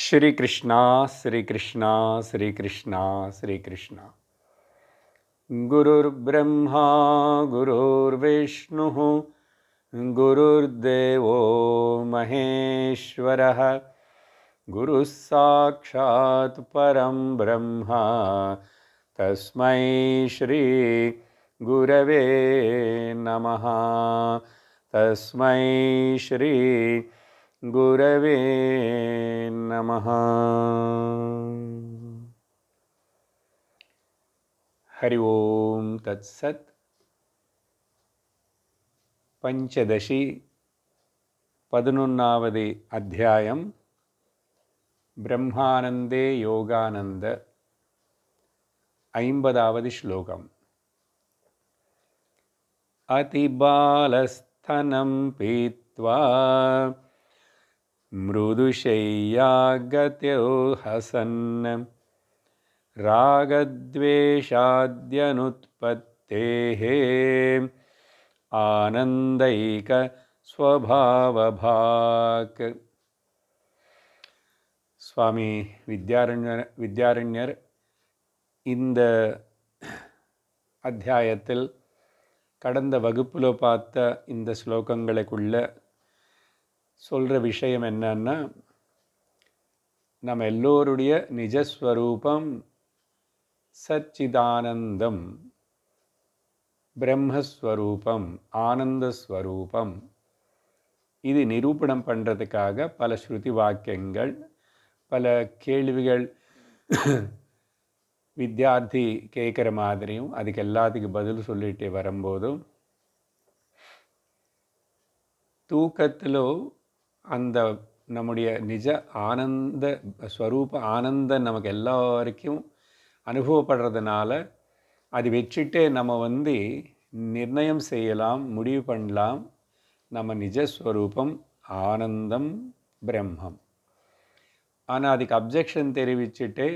श्री कृष्णा श्री कृष्णा श्री कृष्णा श्री कृष्णा। गुरुर्ब्रह्मा गुरुर्विष्णुः गुरुर्देवो महेश्वरः गुरुः साक्षात् परं ब्रह्म तस्मै श्री गुरवे नमः। तस्मै श्री गुरवे नमः। हरि ओम तत्सत्। पंचदशी 11வது அத்தியாயம் பிரம்மானந்தே யோகானந்த 50வது ஸ்லோகம். அதிபாலஸ்தனம் பீத்வா மிருதுஷய்யாகத்யோ ஹசன் ராகத்வேஷாத்யனுத்பத்தேஹ ஆனந்தைக ஸ்வபாவபாக். சுவாமி வித்யாரண்யர் இந்த அத்தியாயத்தில் கடந்த வகுப்பில் பார்த்த இந்த ஸ்லோகங்களுக்குள்ள சொல்கிற விஷயம் என்னன்னா, நம்ம எல்லோருடைய நிஜஸ்வரூபம் சச்சிதானந்தம், பிரம்மஸ்வரூபம், ஆனந்தஸ்வரூபம். இது நிரூபணம் பண்ணுறதுக்காக பல ஸ்ருதி வாக்கியங்கள், பல கேள்விகள் வித்யார்த்தி கேட்குற மாதிரியும் அதுக்கு எல்லாத்துக்கும் பதில் சொல்லிட்டு வரும்போதும், தூக்கத்திலோ அந்த நம்முடைய நிஜ ஆனந்த ஸ்வரூப ஆனந்தம் நமக்கு எல்லாருக்கும் அனுபவப்படுறதுனால அது வச்சுட்டே நம்ம நிர்ணயம் செய்யலாம், முடிவு பண்ணலாம், நம்ம நிஜஸ்வரூபம் ஆனந்தம் பிரம்மம். ஆனால் அதுக்கு அப்ஜெக்ஷன் தெரிவிச்சுட்டு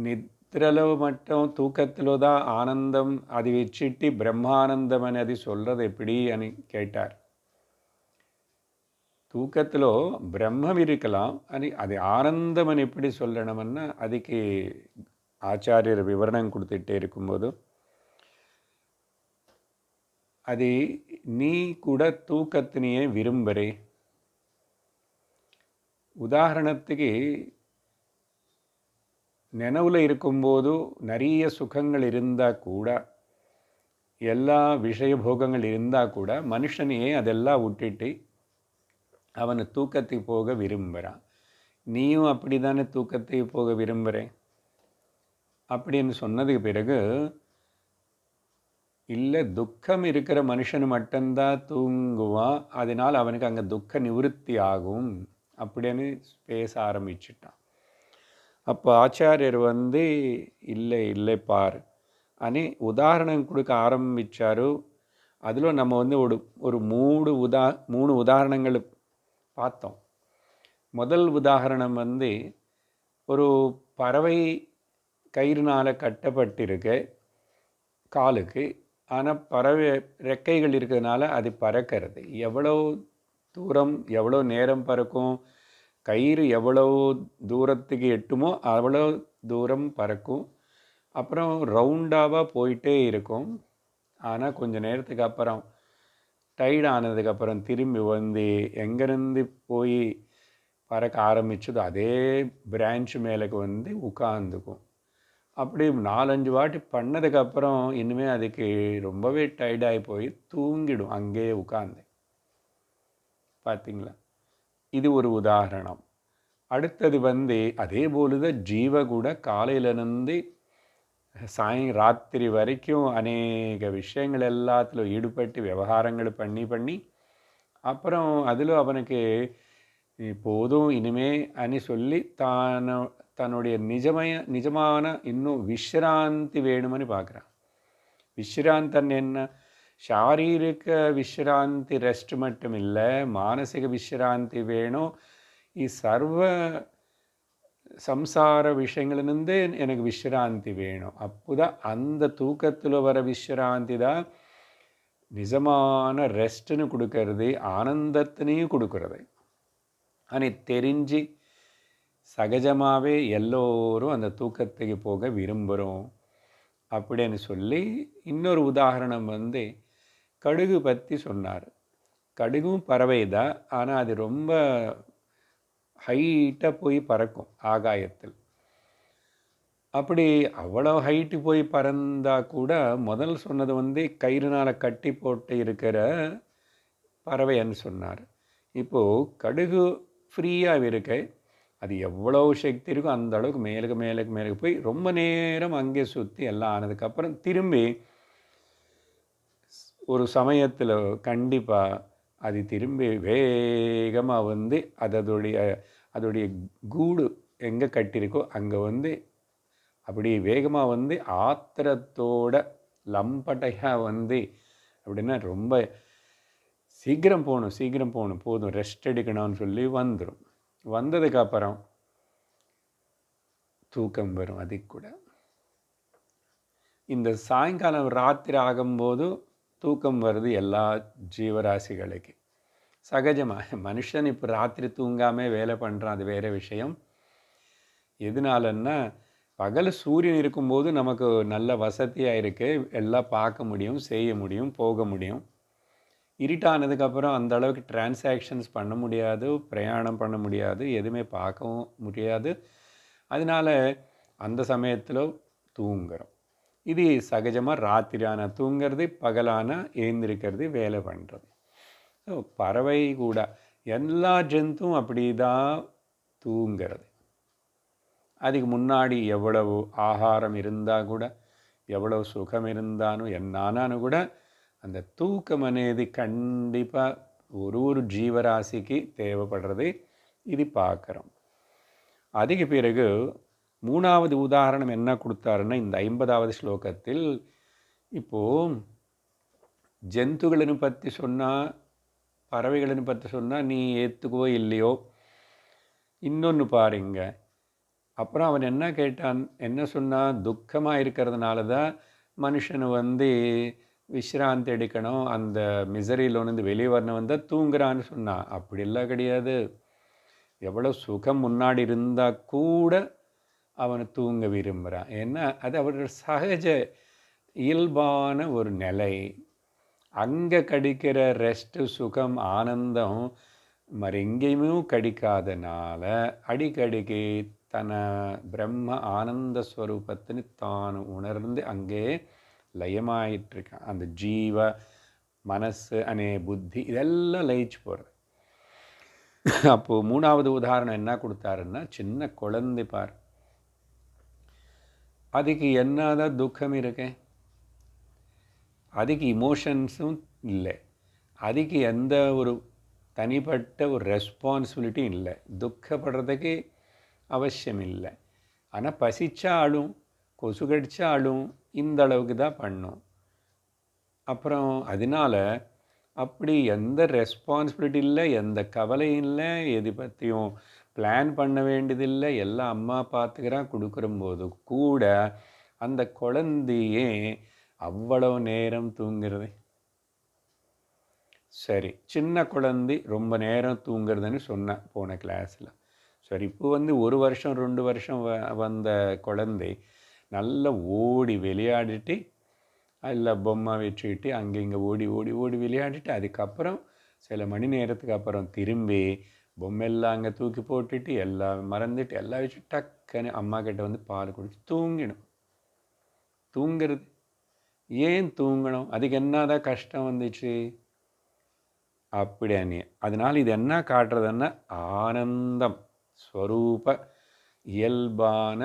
நித்ரலோ மட்டும் தூக்கத்திலோ தான் ஆனந்தம் அது வச்சுட்டு பிரம்மானந்தம் అని அது சொல்கிறது எப்படி అని கேட்டார். தூக்கத்திலோ பிரம்மம் இருக்கலாம் అని அது ஆனந்தம் అని எப்படி சொல்லணும்னா அதுக்கு ஆச்சாரியர் விவரணம் கொடுத்துட்டே இருக்கும்போது, அது நீ கூட தூக்கத்தினையே விரும்புகிறே. உதாரணத்துக்கு நினைவில் இருக்கும்போது நிறைய சுகங்கள் இருந்தால் கூட, எல்லா விஷய போகங்கள் இருந்தால் கூட மனுஷனையே அதெல்லாம் விட்டுட்டு அவனை தூக்கத்துக்கு போக விரும்புகிறான். நீயும் அப்படி தானே தூக்கத்துக்கு போக விரும்புகிறேன் அப்படின்னு சொன்னதுக்கு பிறகு, இல்லை துக்கம் இருக்கிற மனுஷன் மட்டும்தான் தூங்குவான், அதனால் அவனுக்கு அங்கே துக்க நிவர்த்தி ஆகும் அப்படின்னு பேச ஆரம்பிச்சிட்டான். அப்போ ஆச்சாரியர் இல்லை இல்லை பார் అని உதாரணம் கொடுக்க ஆரம்பித்தார். அதில் நம்ம ஒரு மூணு உதாரணங்கள் பார்த்தோம். முதல் உதாரணம் ஒரு பறவை கயிறுனால் கட்டப்பட்டிருக்கு காலுக்கு. ஆனால் பறவை ரெக்கைகள் இருக்கிறதுனால அது பறக்கிறது. எவ்வளோ தூரம் எவ்வளோ நேரம் பறக்கும், கயிறு எவ்வளோ தூரத்துக்கு எட்டுமோ அவ்வளோ தூரம் பறக்கும். அப்புறம் ரவுண்டாக போயிட்டே இருக்கும். ஆனால் கொஞ்சம் நேரத்துக்கு அப்புறம் டைட் ஆனதுக்கப்புறம் திரும்பி எங்கேருந்து போய் பறக்க ஆரம்பிச்சதோ அதே பிரான்ச் மேலுக்கு உட்காந்துக்கும். அப்படி 4-5 வாட்டி பண்ணதுக்கப்புறம் இனிமேல் அதுக்கு ரொம்பவே டைர்டாகி போய் தூங்கிடும் அங்கேயே உட்காந்து. பார்த்தீங்களா? இது ஒரு உதாரணம். அடுத்தது அதே போலுதான் ஜீவ கூட காலையிலேருந்து ராத்திரி வரைக்கும் அநேக விஷயங்கள் எல்லாத்திலும் ஈடுபட்டு விவகாரங்கள் பண்ணி அப்புறம் அதில் அவனுக்கு போதும் இனிமே అని சொல்லி தன்னுடைய நிஜமான இன்னும் விஸ்ராந்தி வேணுமని பார்க்குறான். விஸ்ராந்தன் என்ன, ಶಾರೀರಿಕ விஸ்ராந்தி ரெஸ்ட் மட்டும் இல்லை, மானசிக விஸ்ராந்தி வேணும். சர்வ சம்சார விஷயங்களிலிருந்து எனக்கு விஸ்ராந்தி வேணும். அப்போதான் அந்த தூக்கத்தில் வர விஸ்ராந்தி தான் நிஜமான ரெஸ்ட்டுன்னு கொடுக்கறது, ஆனந்தத்தினையும் கொடுக்கறது. అని தெரிஞ்சு சகஜமாகவே எல்லோரும் அந்த தூக்கத்துக்கு போக விரும்புகிறோம் அப்படின்னு சொல்லி இன்னொரு உதாரணம் வந்து கடுகு பற்றி சொன்னார். கடுகும் பறவை தான், ஆனால் அது ரொம்ப ஹைட்டாக போய் பறக்கும் ஆகாயத்தில். அப்படி அவ்வளோ ஹைட்டு போய் பறந்தா கூட முதல் சொன்னது வந்து கயிறுனால் கட்டி போட்டு இருக்கிற பறவைன்னு சொன்னார். இப்போது கடுகு ஃப்ரீயாக இருக்க அது எவ்வளோ சக்தி இருக்கோ அந்த அளவுக்கு மேலுக்கு மேலுக்கு மேலுக்கு போய் ரொம்ப நேரம் அங்கே சுற்றி எல்லாம் ஆனதுக்கப்புறம் திரும்பி ஒரு சமயத்தில் கண்டிப்பாக அது திரும்பி வேகமாக வந்து அதோடைய கூடு எங்கே கட்டியிருக்கோ அங்கே வந்து அப்படி வேகமாக வந்து ஆத்திரத்தோட லம்பட்டையாக வந்து அப்படின்னா ரொம்ப சீக்கிரம் போகணும் போதும் ரெஸ்ட் எடுக்கணும்னு சொல்லி வந்துடும். வந்ததுக்கப்புறம் தூக்கம் வரும். அதுக்கு கூட இந்த சாயங்காலம் ராத்திரி ஆகும்போது தூக்கம் வருது எல்லா ஜீவராசிகளுக்கு சகஜமாக. மனுஷன் இப்போ ராத்திரி தூங்காமல் வேலை பண்ணுறான், அது வேறு விஷயம். எதனாலன்னா பகல் சூரியன் இருக்கும்போது நமக்கு நல்ல வசதியாக இருக்குது, எல்லாம் பார்க்க முடியும், செய்ய முடியும், போக முடியும். இருட்டானதுக்கப்புறம் அந்த அளவுக்கு டிரான்சாக்ஷன்ஸ் பண்ண முடியாது, பிரயாணம் பண்ண முடியாது, எதுவுமே பார்க்கவும் முடியாது. அதனால் அந்த சமயத்தில் தூங்குறோம். இது சகஜமாக ராத்திரியான தூங்கிறது, பகலான எழுந்திருக்கிறது, வேலை பண்ணுறது. ஸோ பறவை கூட எல்லா ஜந்துவும் அப்படி தான் தூங்கிறது. அதுக்கு முன்னாடி எவ்வளவு ஆகாரம் இருந்தால் கூட, எவ்வளவு சுகம் இருந்தாலும் என்னானாலும் கூட அந்த தூக்கம் అనేది கண்டிப்பாக ஒரு ஜீவராசிக்கு தேவைப்படுறது. இது பார்க்குறோம். அதுக்கு பிறகு மூணாவது உதாரணம் என்ன கொடுத்தாருன்னா இந்த 50வது ஸ்லோகத்தில் இப்போது ஜந்துಗಳನ್ನು பற்றி சொன்னால், பறவைಗಳನ್ನು பற்றி சொன்னால் நீ ஏற்றுக்கோ இல்லையோ, இன்னொன்று பாருங்க. அப்புறம் அவன் என்ன கேட்டான், என்ன சொன்னான், துக்கமாக இருக்கிறதுனால தான் மனுஷனை வந்து விஸ்ராந்தி எடுக்கணும், அந்த மிசரியிலோன்னு வெளியே வரணும் வந்தால் தூங்குறான்னு சொன்னான். அப்படிலாம் கிடையாது. எவ்வளோ சுகம் முன்னாடி இருந்தால் கூட அவனை தூங்க விரும்புகிறான். ஏன்னா அது அவரோட சகஜ இயல்பான ஒரு நிலை. அங்கே கிடைக்கிற ரெஸ்ட்டு, சுகம், ஆனந்தம் మరి எங்கேயுமே கிடைக்காதனால அடிக்கடிக்கு தன பிரம்ம ஆனந்த ஸ்வரூபத்தின்னு தான் உணர்ந்து அங்கே லயமாயிட்டிருக்கான். அந்த ஜீவ மனசு அனே புத்தி இதெல்லாம் லயிச்சு போகிறது. அப்போது மூணாவது உதாரணம் என்ன கொடுத்தாருன்னா, சின்ன குழந்தை பார், அதுக்கு என்னதான் துக்கம் இருக்கு, அதுக்கு இமோஷன்ஸும் இல்லை, அதுக்கு எந்த ஒரு தனிப்பட்ட ஒரு ரெஸ்பான்சிபிலிட்டி இல்லை, துக்கப்படுறதுக்கு அவசியம் இல்லை. ஆனால் பசிச்சாலும் கொசு கடிச்சாலும் இந்த அளவுக்கு தான் பண்ணும். அப்புறம் அதனால் அப்படி எந்த ரெஸ்பான்சிபிலிட்டி இல்லை, எந்த கவலையும் இல்லை, எது பற்றியும் பிளான் பண்ண வேண்டியதில்லை, எல்லாம் அம்மா பார்த்துக்கிறான். கொடுக்குறம்போது கூட அந்த குழந்தையே அவ்வளோ நேரம் தூங்குறது. சரி, சின்ன குழந்தை ரொம்ப நேரம் தூங்குறதுன்னு சொன்னேன் போன கிளாஸில். சரி, இப்போ வந்து 1 வருஷம் 2 வருஷம் வந்த குழந்தை நல்லா ஓடி விளையாடிட்டு, அதில் பொம்மை வச்சுக்கிட்டு அங்கே இங்கே ஓடி ஓடி ஓடி விளையாடிட்டு, அதுக்கப்புறம் சில மணி நேரத்துக்கு அப்புறம் திரும்பி பொம்மையெல்லாம் அங்கே தூக்கி போட்டுட்டு எல்லாம் மறந்துட்டு எல்லாம் வச்சு டக்குன்னு அம்மா கிட்ட வந்து பால் குடிச்சு தூங்கிடும். தூங்குறது ஏன் தூங்கணும், அதுக்கு என்னதான் கஷ்டம் வந்துச்சு அப்படி. அதனால் இது என்ன காட்டுறதுன்னா, ஆனந்தம் ஸ்வரூப இயல்பான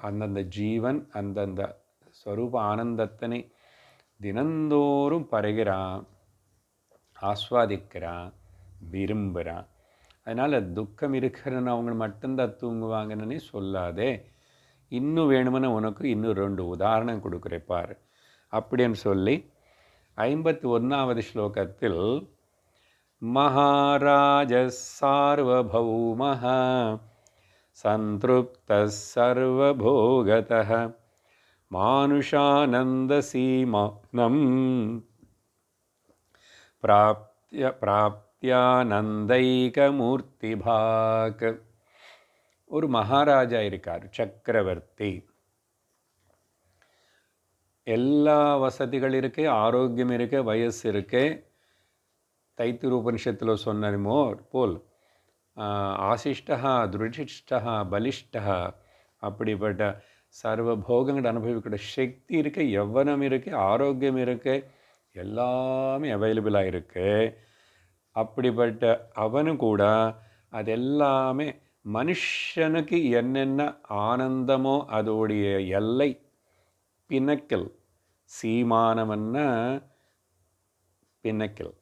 அந்தந்த ஜீவன் அந்தந்த ஸ்வரூப ஆனந்தத்தினை தினந்தோறும் பருகிறான், ஆஸ்வாதிக்கிறான், விரும்புகிறான். அதனால் துக்கம் இருக்கிறன்னு அவங்க மட்டும்தான் தூங்குவாங்கன்னு சொல்லாதே. இன்னும் வேணுமென்னு உனக்கு இன்னும் 2 உதாரணம் கொடுக்குறேன் பாரு அப்படின்னு சொல்லி 51வது ஸ்லோகத்தில் மகாராஜ சார்வபௌமஹ சந்த்ருப்தः சர்வபோகதः மானுஷானந்தசீமானம் பிராப்த்யானந்தைகமூர்த்திபாக். ஒரு மகாராஜா இருக்கார், சக்கரவர்த்தி. எல்லா வசதிகள் இருக்கு, ஆரோக்கியம் இருக்கு, வயசு இருக்கு. தைத்திரு உபனிஷத்தில் சொன்னது போல் ஆசிஷ்டா திருஷிஷ்டா பலிஷ்டா, அப்படிப்பட்ட சர்வ போகங்கள் அனுபவிக்கிற சக்தி இருக்கு, யவ்வனம் இருக்கு, ஆரோக்கியம் இருக்கு, எல்லாமே அவைலபிளாக இருக்கு. அப்படிப்பட்ட அவனு கூட அதெல்லாமே மனுஷனுக்கு என்னென்ன ஆனந்தமோ அதோடைய எல்லை பின்னக்கல், சீமானம்னா பின்னக்கல்,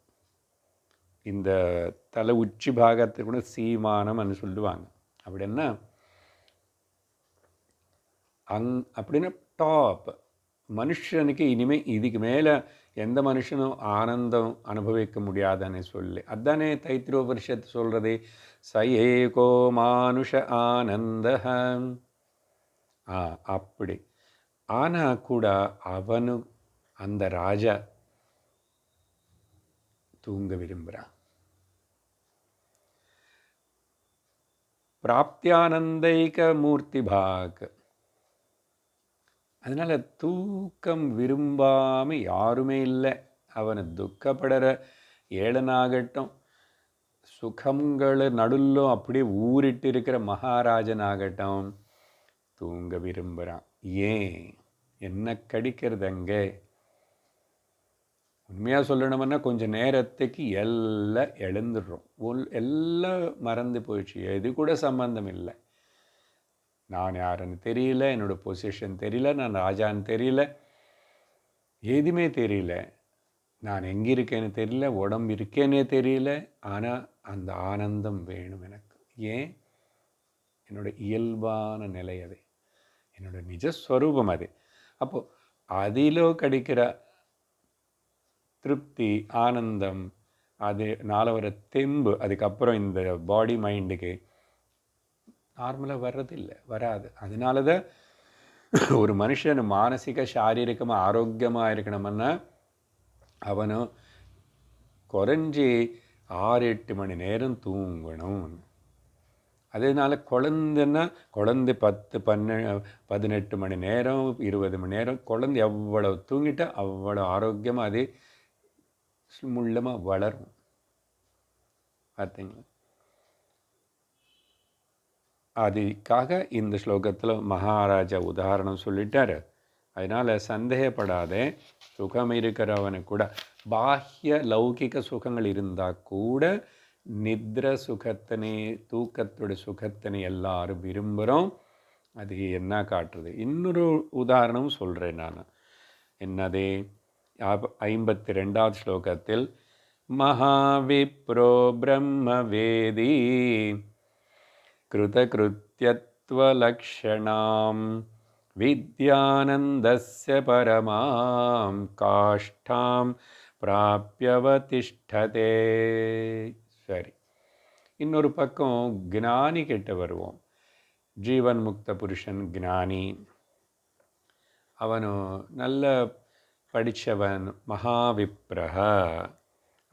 இந்த தலை உச்சி பாகத்துக்கு கூட சீமானம்னு சொல்லுவாங்க. அப்படின்னா அப்படின்னா டாப். மனுஷனுக்கு இனிமேல் இதுக்கு மேலே எந்த மனுஷனும் ஆனந்தம் அனுபவிக்க முடியாதுன்னு சொல்லி அதானே தைத்திரோபனிஷத்து சொல்கிறது, ச ஏகோ மானுஷ ஆனந்த. அப்படி ஆனால் கூட அவனு அந்த ராஜா தூங்க விரும்புகிறான். பிராப்தியானந்தைக மூர்த்தி பாக். அதனால் தூக்கம் விரும்பாமல் யாருமே இல்லை. அவனை துக்கப்படுற ஏழனாகட்டும், சுகங்கள் நடுல்லும் அப்படியே ஊறிட்டு இருக்கிற மகாராஜனாகட்டும் தூங்க விரும்புகிறான். ஏன்? என்ன கடிக்கிறது அங்கே? உண்மையாக சொல்லணும்னா கொஞ்சம் நேரத்துக்கு எல்லாம் எழுந்துடுறோம், எல்லாம் மறந்து போயிடுச்சு, எது கூட சம்பந்தம் இல்லை. நான் யாருன்னு தெரியல, என்னோடய பொசிஷன் தெரியல, நான் ராஜான்னு தெரியல, எதுவுமே தெரியல, நான் எங்கே இருக்கேன்னு தெரியல, உடம்பு இருக்கேன்னே தெரியல. ஆனால் அந்த ஆனந்தம் வேணும் எனக்கு. ஏன்? என்னோட இயல்பான நிலை அது, என்னோட நிஜஸ்வரூபம் அது. அப்போது அதிலோ கிடைக்கிற திருப்தி, ஆனந்தம், அது நாளை வர தெம்பு, அதுக்கப்புறம் இந்த பாடி மைண்டுக்கு நார்மலாக வர்றதில்லை, வராது. அதனால தான் ஒரு மனுஷன் மானசிக சாரீரிகமாக ஆரோக்கியமாக இருக்கணும்னா அவனும் குறைஞ்சி 6-8 மணி நேரம் தூங்கணும். அதனால குழந்தைன்னா குழந்தை 10-18 மணி நேரம் 20 மணி நேரம் குழந்தை எவ்வளவு தூங்கிட்டா அவ்வளோ ஆரோக்கியமாக அது முள்ளமாக வளரும். பார்த்தீங்களா? அதுக்காக இந்த ஸ்லோகத்தில் மகாராஜா உதாரணம் சொல்லிட்டார். அதனால் சந்தேகப்படாதே, சுகம் இருக்கிறவனுக்கு கூட பாஹ்ய லௌகிக சுகங்கள் இருந்தால் கூட நித்ர சுகத்தினை, தூக்கத்தோட சுகத்தினை எல்லாரும் விரும்புகிறோம். அது என்ன காட்டுறது? இன்னொரு உதாரணம் சொல்கிறேன் நான். என்னதே? 52வது ஸ்லோகத்தில் மகாவிப்ரோ பிரம்மவேதி கிருதகிருத்யத்வலக்ஷணாம் வித்யானந்தஸ்ய பரமாம் காஷ்டாம் பிராப்யவதிஷ்டதே. சரி, இன்னொரு பக்கம் ஞானி கிட்ட வருவோம். ஜீவன் முக்த புருஷன் ஞானி, அவனு நல்ல படித்தவன், மகாவிப்ரஹ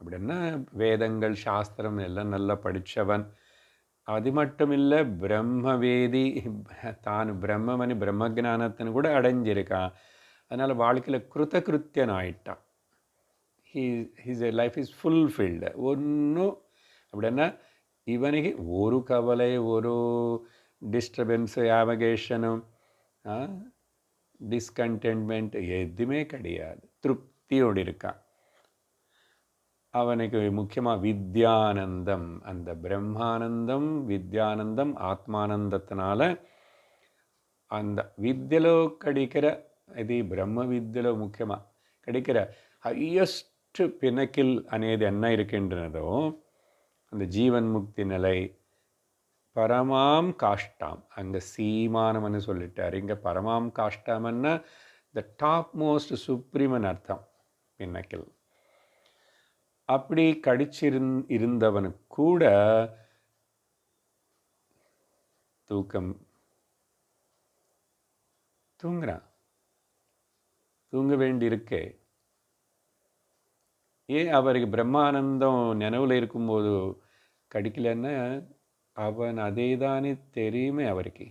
அப்படின்னா வேதங்கள் சாஸ்திரம் எல்லாம் நல்லா படித்தவன். அது மட்டும் இல்லை, பிரம்மவேதி, தான் பிரம்மமணி பிரம்மஜானத்தின்னு கூட அடைஞ்சிருக்கான். அதனால் வாழ்க்கையில் கிருத்தகிருத்தியன் ஆயிட்டான். His life is fulfilled. ஒன்றும் அப்படின்னா இவனுக்கு ஒரு கவலை, ஒரு டிஸ்டர்பன்ஸு, ஆவகேஷனும், டிஸ்கண்டென்ட்மெண்ட் எதுவுமே கிடையாது. திருப்தியோடு இருக்கான். அவனுக்கு முக்கியமாக வித்யானந்தம், அந்த பிரம்மானந்தம், வித்யானந்தம், ஆத்மானந்தத்தினால அந்த வித்யலோ கிடைக்கிற, இது பிரம்ம வித்யலோ முக்கியமாக கிடைக்கிற ஹையஸ்ட் பினக்கில் అనేది என்ன இருக்கின்றனதோ அந்த ஜீவன் முக்தி நிலை, பரமாம் காஷ்டாம், அங்கே சீமானம்னு சொல்லிட்டார். இங்கே பரமாம் காஷ்டாமன்னா த டாப் மோஸ்ட் சுப்ரீமன் அர்த்தம் பின்னக்கில். அப்படி இருந்தவனுக்கு கூட தூக்கம், தூங்குறான், தூங்க வேண்டியிருக்கே. ஏன் அவருக்கு பிரம்மானந்தம் நினைவில் இருக்கும்போது கிடைக்கலன்னா அவன் அதே தானே தெரியுமே அவருக்கு.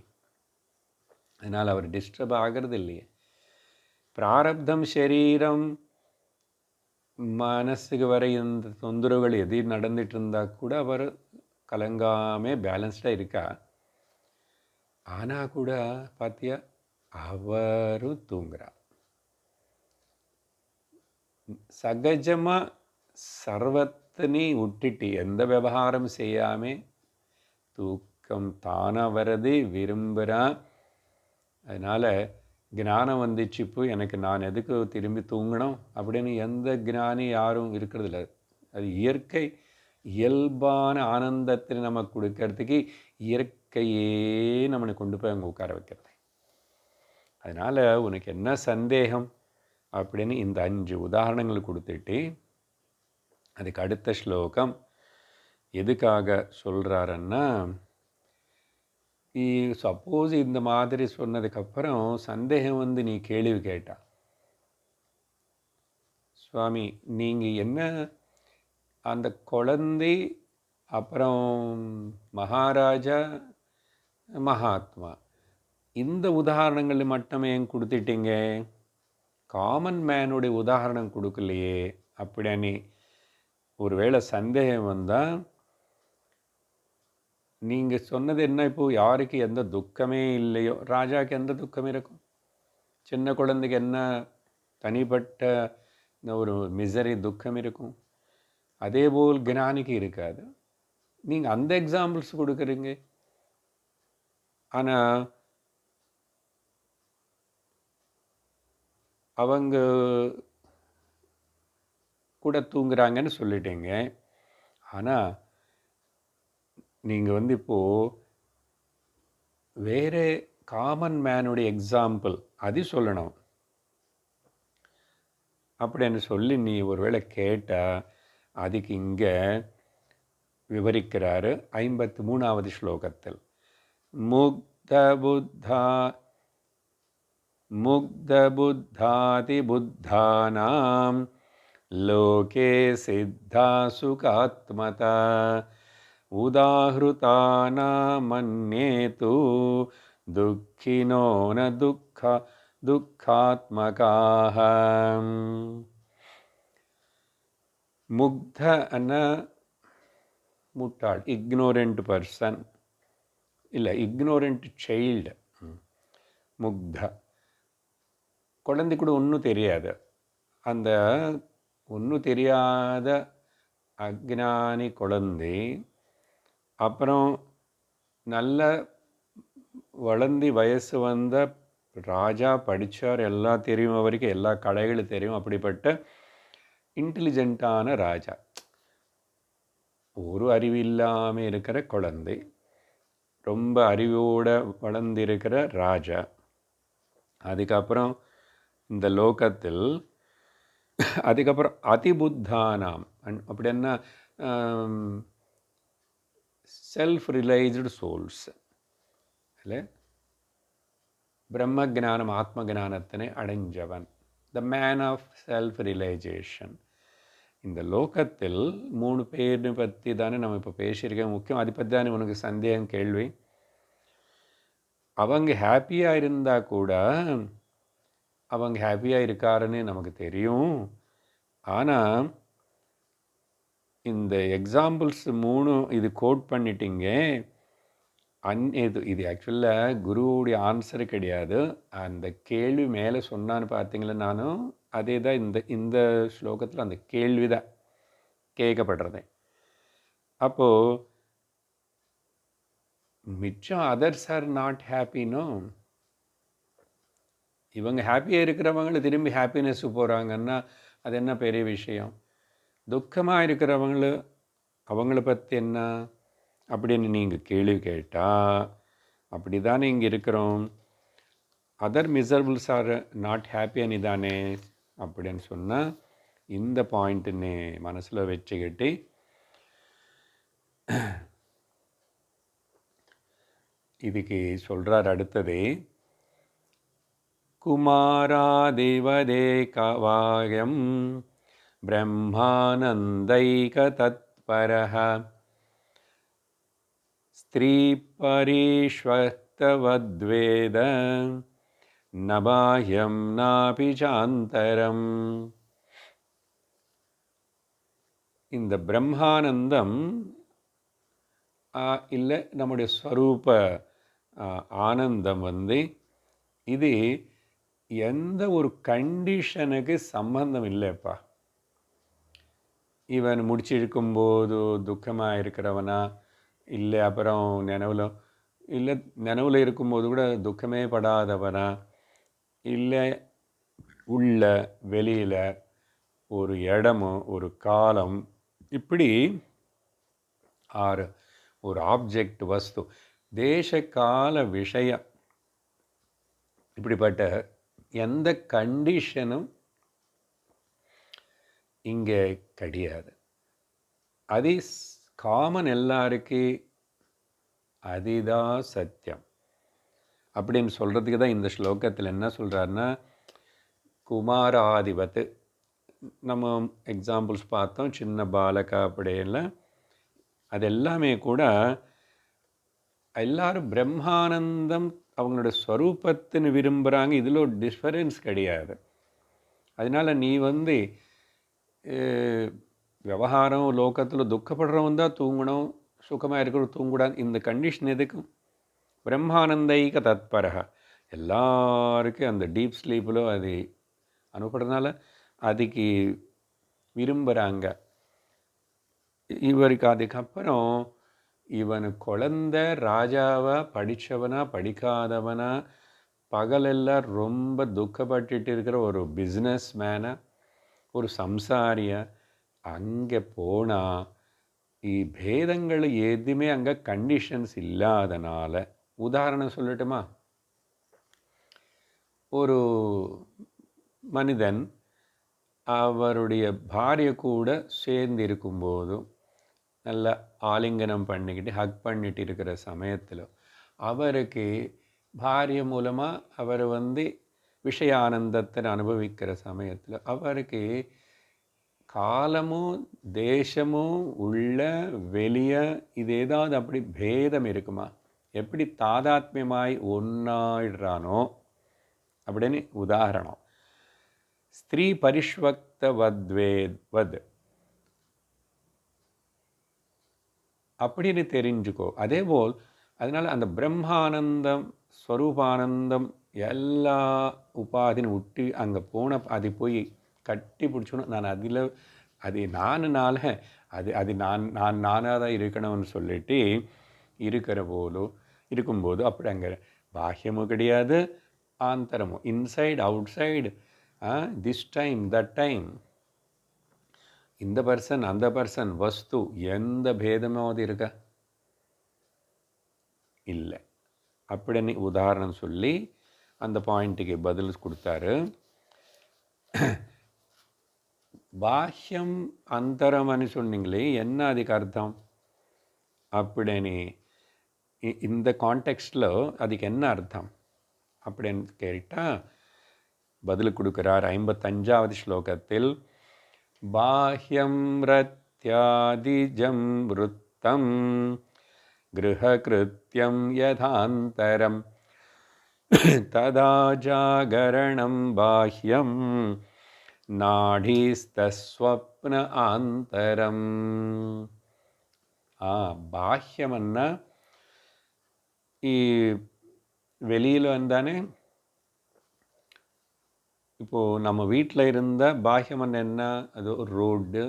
அதனால் அவர் டிஸ்டர்ப் ஆகிறது இல்லையே. பிராரப்தம் சரீரம் மனசுக்கு வர இந்த தொந்தரவுகள் எது நடந்துட்டு இருந்தால் கூட அவர் கலங்காமல் பேலன்ஸ்டாக இருக்கா. ஆனால் கூட பார்த்தியா அவரும் தூங்குறார். சகஜமாக சர்வத்தனையும் விட்டுட்டு எந்த விவகாரம் செய்யாமல் தூக்கம் தானாக வரது விரும்புகிறான். அதனால் ஞானம் வந்துச்சு, இப்போ எனக்கு நான் எதுக்கு திரும்பி தூங்கணும் அப்படின்னு எந்த ஞானி யாரும் இருக்கிறதில்ல. அது இயற்கை இயல்பான ஆனந்தத்தை நமக்கு கொடுக்கறதுக்கு இயற்கையே நம்மளை கொண்டு போய் அங்கே உட்கார வைக்கிறது. அதனால் உனக்கு என்ன சந்தேகம் அப்படின்னு இந்த 5 உதாரணங்கள் கொடுத்துட்டு அதுக்கு அடுத்த ஸ்லோகம் எதுக்காக சொல்கிறாருன்னா, சப்போஸ் இந்த மாதிரி சொன்னதுக்கப்புறம் சந்தேகம் வந்து நீ கேள்வி கேட்டா, சுவாமி நீங்கள் என்ன அந்த குழந்தை அப்புறம் மகாராஜா மகாத்மா இந்த உதாரணங்கள் மட்டுமே ஏன் கொடுத்துட்டீங்க, காமன் மேனுடைய உதாரணம் கொடுக்கலையே அப்படின்னு ஒருவேளை சந்தேகம் வந்தால், நீங்கள் சொன்னது என்ன, இப்போது யாருக்கு எந்த துக்கமே இல்லையோ, ராஜாவுக்கு எந்த துக்கம் இருக்கும், சின்ன குழந்தைக்கு என்ன தனிப்பட்ட ஒரு மிசரி துக்கம் இருக்கும், அதே போல் ஞானிக்கு இருக்காது. நீங்கள் அந்த எக்ஸாம்பிள்ஸ் கொடுக்குறீங்க. ஆனால் அவங்க கூட தூங்குறாங்கன்னு சொல்லிட்டீங்க. ஆனால் நீங்கள் வந்து இப்போது வேறு காமன் மேனுடைய எக்ஸாம்பிள் அது சொல்லணும் அப்படின்னு சொல்லி நீ ஒருவேளை கேட்டால் அதுக்கு இங்கே விவரிக்கிறாரு 53வது ஸ்லோகத்தில். முக்தபுத்தாதி புத்தானாம் லோகே சித்தா சுகாத்மதா உதாஹ்ருதானாமன்யேது துக்கினோ ந துக்காத்மகாஹ. முக்தன முட்டாள், இக்னோரண்ட் பர்சன், இல்லை இக்னோரண்ட் சைல்டு. முக்த குழந்தை கூட ஒன்றும் தெரியாது. அந்த ஒன்றும் தெரியாத அக்ஞானி குழந்தை அப்புறம் நல்ல வளர்ந்து வயசு வந்த ராஜா, படித்தார், எல்லாம் தெரியும் அவருக்கு, எல்லா கலைகளும் தெரியும். அப்படிப்பட்ட இன்டெலிஜென்ட்டான ராஜா, ஒரு அறிவு இல்லாமல் இருக்கிற குழந்தை, ரொம்ப அறிவோடு வளர்ந்திருக்கிற ராஜா. அதுக்கப்புறம் இந்த லோகத்தில் அதுக்கப்புறம் அதிபுத்தானாம் அப்படின்னா செல்ஃப் ரிலைஸ்டு சோல்ஸ், இல்லை பிரம்ம ஜானம் ஆத்ம ஜானத்தினை அடைஞ்சவன், the man of self realisation. இந்த லோகத்தில் 3 பேர் பற்றி தானே நம்ம இப்போ பேசியிருக்கோம். முக்கியம் அதை பற்றி தானே உனக்கு சந்தேகம் கேள்வி. அவங்க ஹாப்பியாக இருந்தால் கூட அவங்க ஹாப்பியாக இருக்காருன்னு நமக்கு தெரியும். ஆனால் இந்த எக்ஸாம்பிள்ஸ் 3 இது கோட் பண்ணிட்டீங்க. இது ஆக்சுவலாக குருவுடைய ஆன்சரு கிடையாது. அந்த கேள்வி மேலே சொன்னான்னு பார்த்தீங்களா, நானும் அதே தான் இந்த ஸ்லோகத்தில் அந்த கேள்வி தான் கேட்கப்படுறது. அப்போது மிச்சம் அதர்ஸ் ஆர் நாட் ஹாப்பினோ, இவங்க ஹாப்பியாக இருக்கிறவங்கள திரும்பி ஹாப்பினஸ்ஸு போகிறாங்கன்னா அது என்ன பெரிய விஷயம். துக்கமாக இருக்கிறவங்கள அவங்கள பற்றி என்ன அப்படின்னு நீங்கள் கேள்வி கேட்டால், அப்படி தானே இங்கே இருக்கிறோம், அதர் மிசரபிள்ஸ் ஆர் நாட் ஹாப்பின்னு தானே அப்படின்னு சொன்னால், இந்த பாயிண்ட்டுன்னு மனசில் வச்சுக்கிட்டு இதுக்கு சொல்கிறார் அடுத்தது. குமாராதிவதேகவாயம் பிரம்மானந்தைக தத்பரஹ ஸ்திரீ பரிஷ்வக்தவத்வேத நபாஹ்யம் நாபி சாந்தரம். இந்த பிரம்மானந்தம் இல்லை நம்முடைய ஸ்வரூப ஆனந்தம் இது எந்த ஒரு கண்டிஷனுக்கு சம்பந்தம் இல்லைப்பா. இவன் முடிச்சிருக்கும்போது துக்கமாக இருக்கிறவனா, இல்லை அப்புறம் நினைவில் இருக்கும்போது கூட துக்கமே படாதவனா, இல்லை உள்ள வெளியில் ஒரு இடமும் ஒரு காலம், இப்படி ஒரு ஆப்ஜெக்ட் வஸ்து தேச கால விஷயம், இப்படிப்பட்ட எந்த கண்டிஷனும் இங்கே கிடையாது. அது காமன் எல்லாருக்கு, அதுதான் சத்தியம் அப்படின்னு சொல்கிறதுக்கு தான் இந்த ஸ்லோகத்தில் என்ன சொல்கிறாருன்னா, குமாராதிபத்து நம்ம எக்ஸாம்பிள்ஸ் பார்த்தோம், சின்ன பாலகா அப்படியெல்லாம், அது எல்லாமே கூட எல்லாரும் பிரம்மானந்தம் அவங்களோட ஸ்வரூபத்தின்னு விரும்புகிறாங்க. இதில் ஒரு டிஃபரன்ஸ் கிடையாது. அதனால் நீ விவகாரம் லோகத்தில் துக்கப்படுறவன் தான் தூங்கணும், சுகமாக இருக்கிற தூங்கக்கூடாது, இந்த கண்டிஷன் எதுக்கும்? பிரம்மானந்தைக தத்பரக, எல்லாருக்கும் அந்த டீப் ஸ்லீப்பில் அது அனுப்புறதுனால அதுக்கு விரும்புகிறாங்க. இவருக்கு அதுக்கப்புறம் இவன் குழந்த ராஜாவா, படித்தவனா படிக்காதவனா, பகலெல்லாம் ரொம்ப துக்கப்பட்டு இருக்கிற ஒரு பிஸ்னஸ் மேனை, ஒரு சம்சாரியை அங்கே போனால் பேதங்கள் எதுவுமே அங்கே கண்டிஷன்ஸ் இல்லாதனால. உதாரணம் சொல்லட்டுமா? ஒரு மனிதன் அவருடைய பாரியை கூட சேர்ந்து இருக்கும்போதும் நல்லா ஆலிங்கனம் பண்ணிக்கிட்டு ஹக் பண்ணிட்டு இருக்கிற சமயத்தில் அவருக்கு பாரிய மூலமாக அவர் விஷய ஆனந்தத்தை அனுபவிக்கிற சமயத்தில் அவருக்கு காலமும் தேசமும் உள்ள வெளியே இது ஏதாவது அப்படி பேதம் இருக்குமா? எப்படி தாதாத்மியமாய் ஒன்றாயிடுறானோ அப்படின்னு உதாரணம். ஸ்திரீ பரிஷ்வக்தவத்வேத் அப்படின்னு தெரிஞ்சுக்கோ. அதேபோல் அதனால் அந்த பிரம்மானந்தம் ஸ்வரூபானந்தம் எல்லா உபாதின்னு விட்டு அங்கே போன அது போய் கட்டி பிடிச்சணும். நான் அதில் அது நானுனால அது நானாக தான் இருக்கணும்னு சொல்லிட்டு இருக்கும்போது அப்படி அங்கே பாஹ்யமும் கிடையாது, ஆந்தரமும், inside outside, this time that time, இந்த பர்சன் அந்த பர்சன் வஸ்து எந்த பேதமாவது இருக்கா? இல்லை. அப்படின்னு உதாரணம் சொல்லி அந்த பாயிண்ட்டுக்கு பதில் கொடுத்தாரு. பாஹ்யம் அந்தரம்னு சொன்னீங்களே, என்ன அதுக்கு அர்த்தம் அப்படின்னு இந்த கான்டெக்ஸ்டில் அதுக்கு என்ன அர்த்தம் அப்படின்னு கேட்டால் பதில் கொடுக்குறார் 55வது ஸ்லோகத்தில். பாஹ்யம் ரத்யாதிஜம் விருத்தம் கிருஹக்ருத்யம் யதாந்தரம் ததா ஜாகரணம் பாஹ்யம் நாடீஸ்தஸ்வப்ன ஆந்தரம். பாஹ்யம்னா வெளியில் வந்தானே. இப்போது நம்ம வீட்டில் இருந்த பாஹ்யம் என்ன? அது ஒரு ரோடு,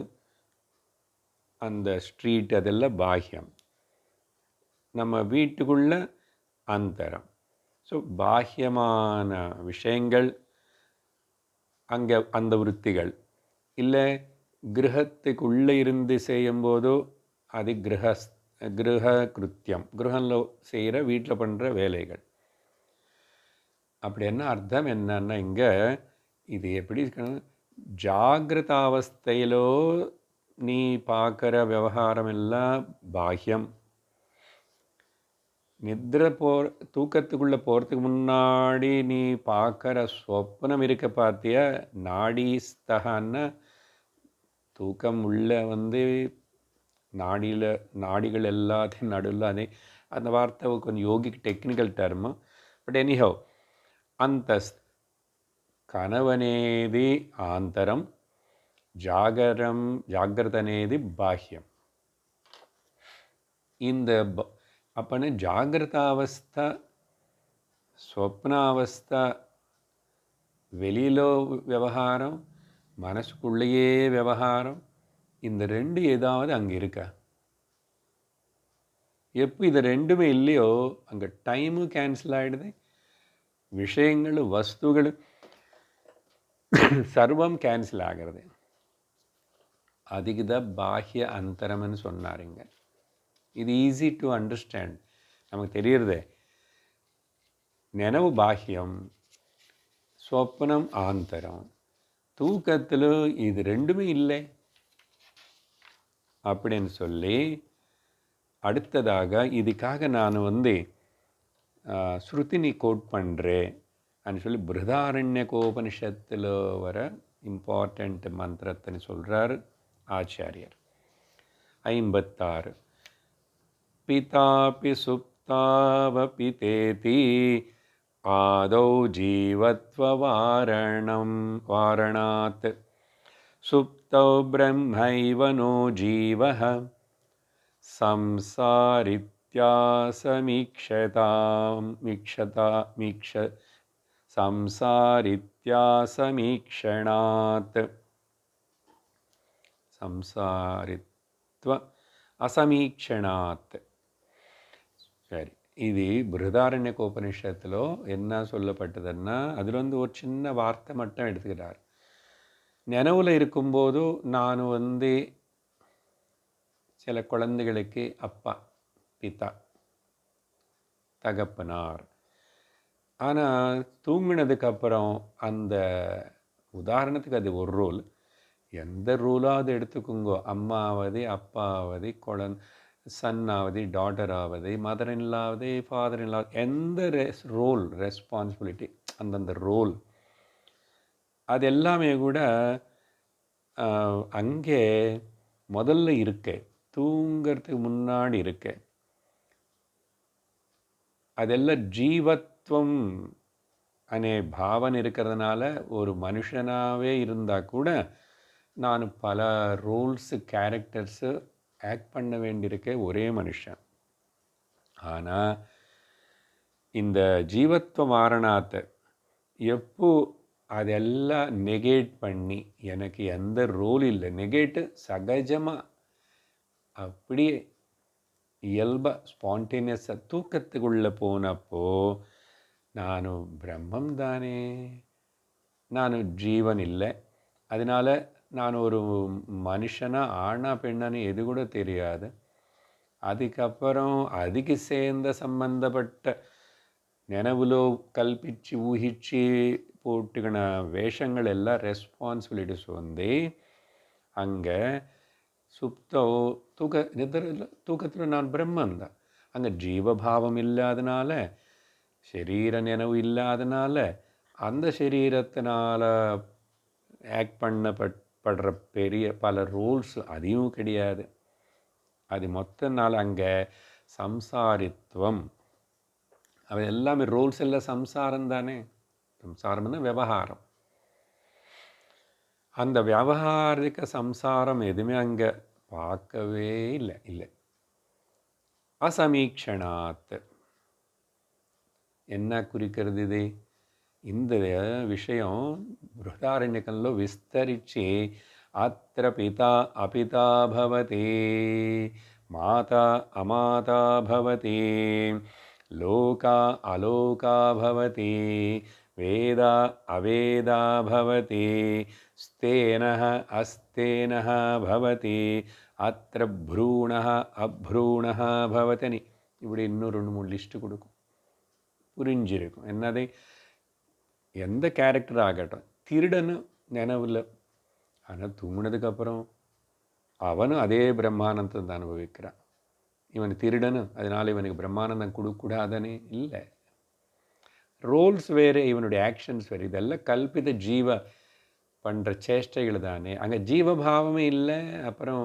அந்த ஸ்ட்ரீட், அதெல்லாம் பாஹ்யம். நம்ம வீட்டுக்குள்ள அந்தரம். ஸோ பாஹ்யமான விஷயங்கள் அங்கே அந்த விருத்திகள் இல்லை. கிரகத்துக்குள்ளே இருந்து செய்யும்போதோ அது கிரக கிருத்தியம், கிரகத்தில் செய்கிற வீட்டில் பண்ணுற வேலைகள். அப்படி என்ன அர்த்தம் என்னன்னா, இங்கே இது எப்படி இருக்கணும்? ஜாகிரதாவஸ்தையிலோ நீ பார்க்குற விவகாரம் எல்லாம் பாஹ்யம். நித்ரை தூக்கத்துக்குள்ளே போகிறதுக்கு முன்னாடி நீ பார்க்குற சொப்னம் இருக்க பார்த்திய நாடீஸ்தகான்னா, தூக்கம் உள்ள நாடிகள் எல்லாத்தையும் நடுவில் அந்த வார்த்தை கொஞ்சம் yogic technical term. But anyhow అంతస్త్ కనవనేది ఆంతరం, జాగ్రత్త అనేది బాహ్యం. இந்த அப்போனா జాగ్రత్తావస్థ, స్వప్నావస్థ, வெளியிலோ விவகாரம், மனசுக்குள்ளேயே விவகாரம், இந்த ரெண்டு ஏதாவது அங்கே இருக்கா? எப்போ இது ரெண்டுமே இல்லையோ அங்கே டைமும் கேன்சல் ஆகிடுது, விஷயங்கள் வஸ்துகள் சர்வம் கேன்சல் ஆகிறது. அதுக்கு தான் பாஹ்ய அந்தரம்னு சொன்னாருங்க. இது ஈஸி டு அண்டர்ஸ்டாண்ட், நமக்கு தெரியுறதே. நினைவு பாஹ்யம், சொப்பனம் ஆந்தரம். தூக்கத்தில் இது ரெண்டுமே இல்லை அப்படின்னு சொல்லி அடுத்ததாக இதுக்காக நான் ஸ்ருதினி கோட் பண்ணுறேன் அப்படின்னு சொல்லி பிருஹதாரண்யகோபனிஷத்தில் வர இம்பார்ட்டண்ட் மந்திரத்தை சொல்கிறார் ஆச்சாரியர். 56 பிதாபி சுப்தாவபிதேதி ஆதௌ ஜீவத்வவாரணாத் சுப்தௌ பிரம்மைவ நோ ஜீவஹ சம்சாரித்யாசமீக்ஷணாத் சம்சாரித்வ அசமீக்ஷணாத். சரி, இது பிருஹதாரண்யகோபனிஷத்தில் என்ன சொல்லப்பட்டதுன்னா, அதில் ஒரு சின்ன வார்த்தை மட்டும் எடுத்துக்கிறார். நினைவில் இருக்கும்போது நான் சில குழந்தைகளுக்கு அப்பா, பிதா, தகப்பனார். ஆனால் தூங்கினதுக்கப்புறம் அந்த உதாரணத்துக்கு அது ஒரு ரோல், எந்த ரோலாவது எடுத்துக்கோங்க, அம்மாவது அப்பாவது சன்னாவது டாட்டராவது மதர்-இன்-லாவது ஃபாதர்-இன்-லா, எந்த ரோல் ரெஸ்பான்சிபிலிட்டி, அந்தந்த ரோல் அது எல்லாமே கூட அங்கே முதல்ல இருக்கு, தூங்கிறதுக்கு முன்னாடி இருக்கு. அதெல்லாம் ஜீவத்வம் அனே பாவனை இருக்கிறதுனால ஒரு மனுஷனாகவே இருந்தால் கூட நான் பல ரோல்ஸு கேரக்டர்ஸு ஆக்ட் பண்ண வேண்டியிருக்க ஒரே மனுஷன். ஆனால் இந்த ஜீவத்வ மாரணாத்தை எப்போ அதெல்லாம் நெகேட் பண்ணி எனக்கு எந்த ரோல் இல்லை, நெகேட்டு சகஜமாக அப்படியே இயல்பாக ஸ்பான்டேனியஸாக தூக்கத்துக்குள்ளே போனப்போ நான் பிரம்மம் தானே, நான் ஜீவன் இல்லை, அதனால் நான் ஒரு மனுஷனாக ஆணா பெண்ணான்னு எது கூட தெரியாது. அதுக்கப்புறம் அதுக்கு சேர்ந்த சம்பந்தப்பட்ட நினைவுலோ கல்பிச்சு ஊகிச்சு போட்டுக்கின வேஷங்கள் எல்லாம் ரெஸ்பான்சிபிலிட்டிஸ் அங்கே சுப்தோ தூக்கத்தில் நான் பிரம்மன் தான். அங்கே ஜீவபாவம் இல்லாதனால, சரீர நினைவு இல்லாதனால, அந்த சரீரத்தினால் ஆக்ட் பண்ணப்படுற பெரிய பல ரோல்ஸ் அதையும் கிடையாது. அது மொத்த நாள் அங்கே சம்சாரித்துவம், அவை எல்லாமே ரோல்ஸ் எல்லாம் சம்சாரம் தானே. சம்சாரம்னா விவகாரம். அந்த விவகாரிக சம்சாரம் எதுவுமே அங்கே பார்க்கவே இல்லை. அசமீக்ஷணாத் என்ன குறிக்கிறது இது? இந்த விஷயம் பிருஹதாரண்யகம்లో விஸ்தரிச்சு அத்திர பிதா அபிதா பவதி, மாதா அமாதா பவதி, லோகா அலோகா பவதி, வேதா அவேதா பவதி, ஸ்தேனஹ அஸ்தேனஹ பவதி, அத்திர ப்ரூணஹ அப்ரூணஹ பவதி. இப்படி இன்னும் 2-3 லிஸ்ட்டு கொடுக்கும், புரிஞ்சிருக்கும். என்னது, எந்த கேரக்டர் ஆகட்டும், திருடன்னு நினைவில், ஆனால் தூங்கினதுக்கப்புறம் அவனும் அதே பிரம்மானந்தத்தை அனுபவிக்கிறான். இவன் திருடனு அதனால் இவனுக்கு பிரம்மானந்தம் கொடுக்கூடாதனே இல்லை. ரோல்ஸ் வேறு, இவனுடைய ஆக்ஷன்ஸ் வேறு. இதெல்லாம் கல்பித ஜீவ பண்ணுற சேஷ்டைகள் தானே. அங்கே ஜீவபாவமே இல்லை. அப்புறம்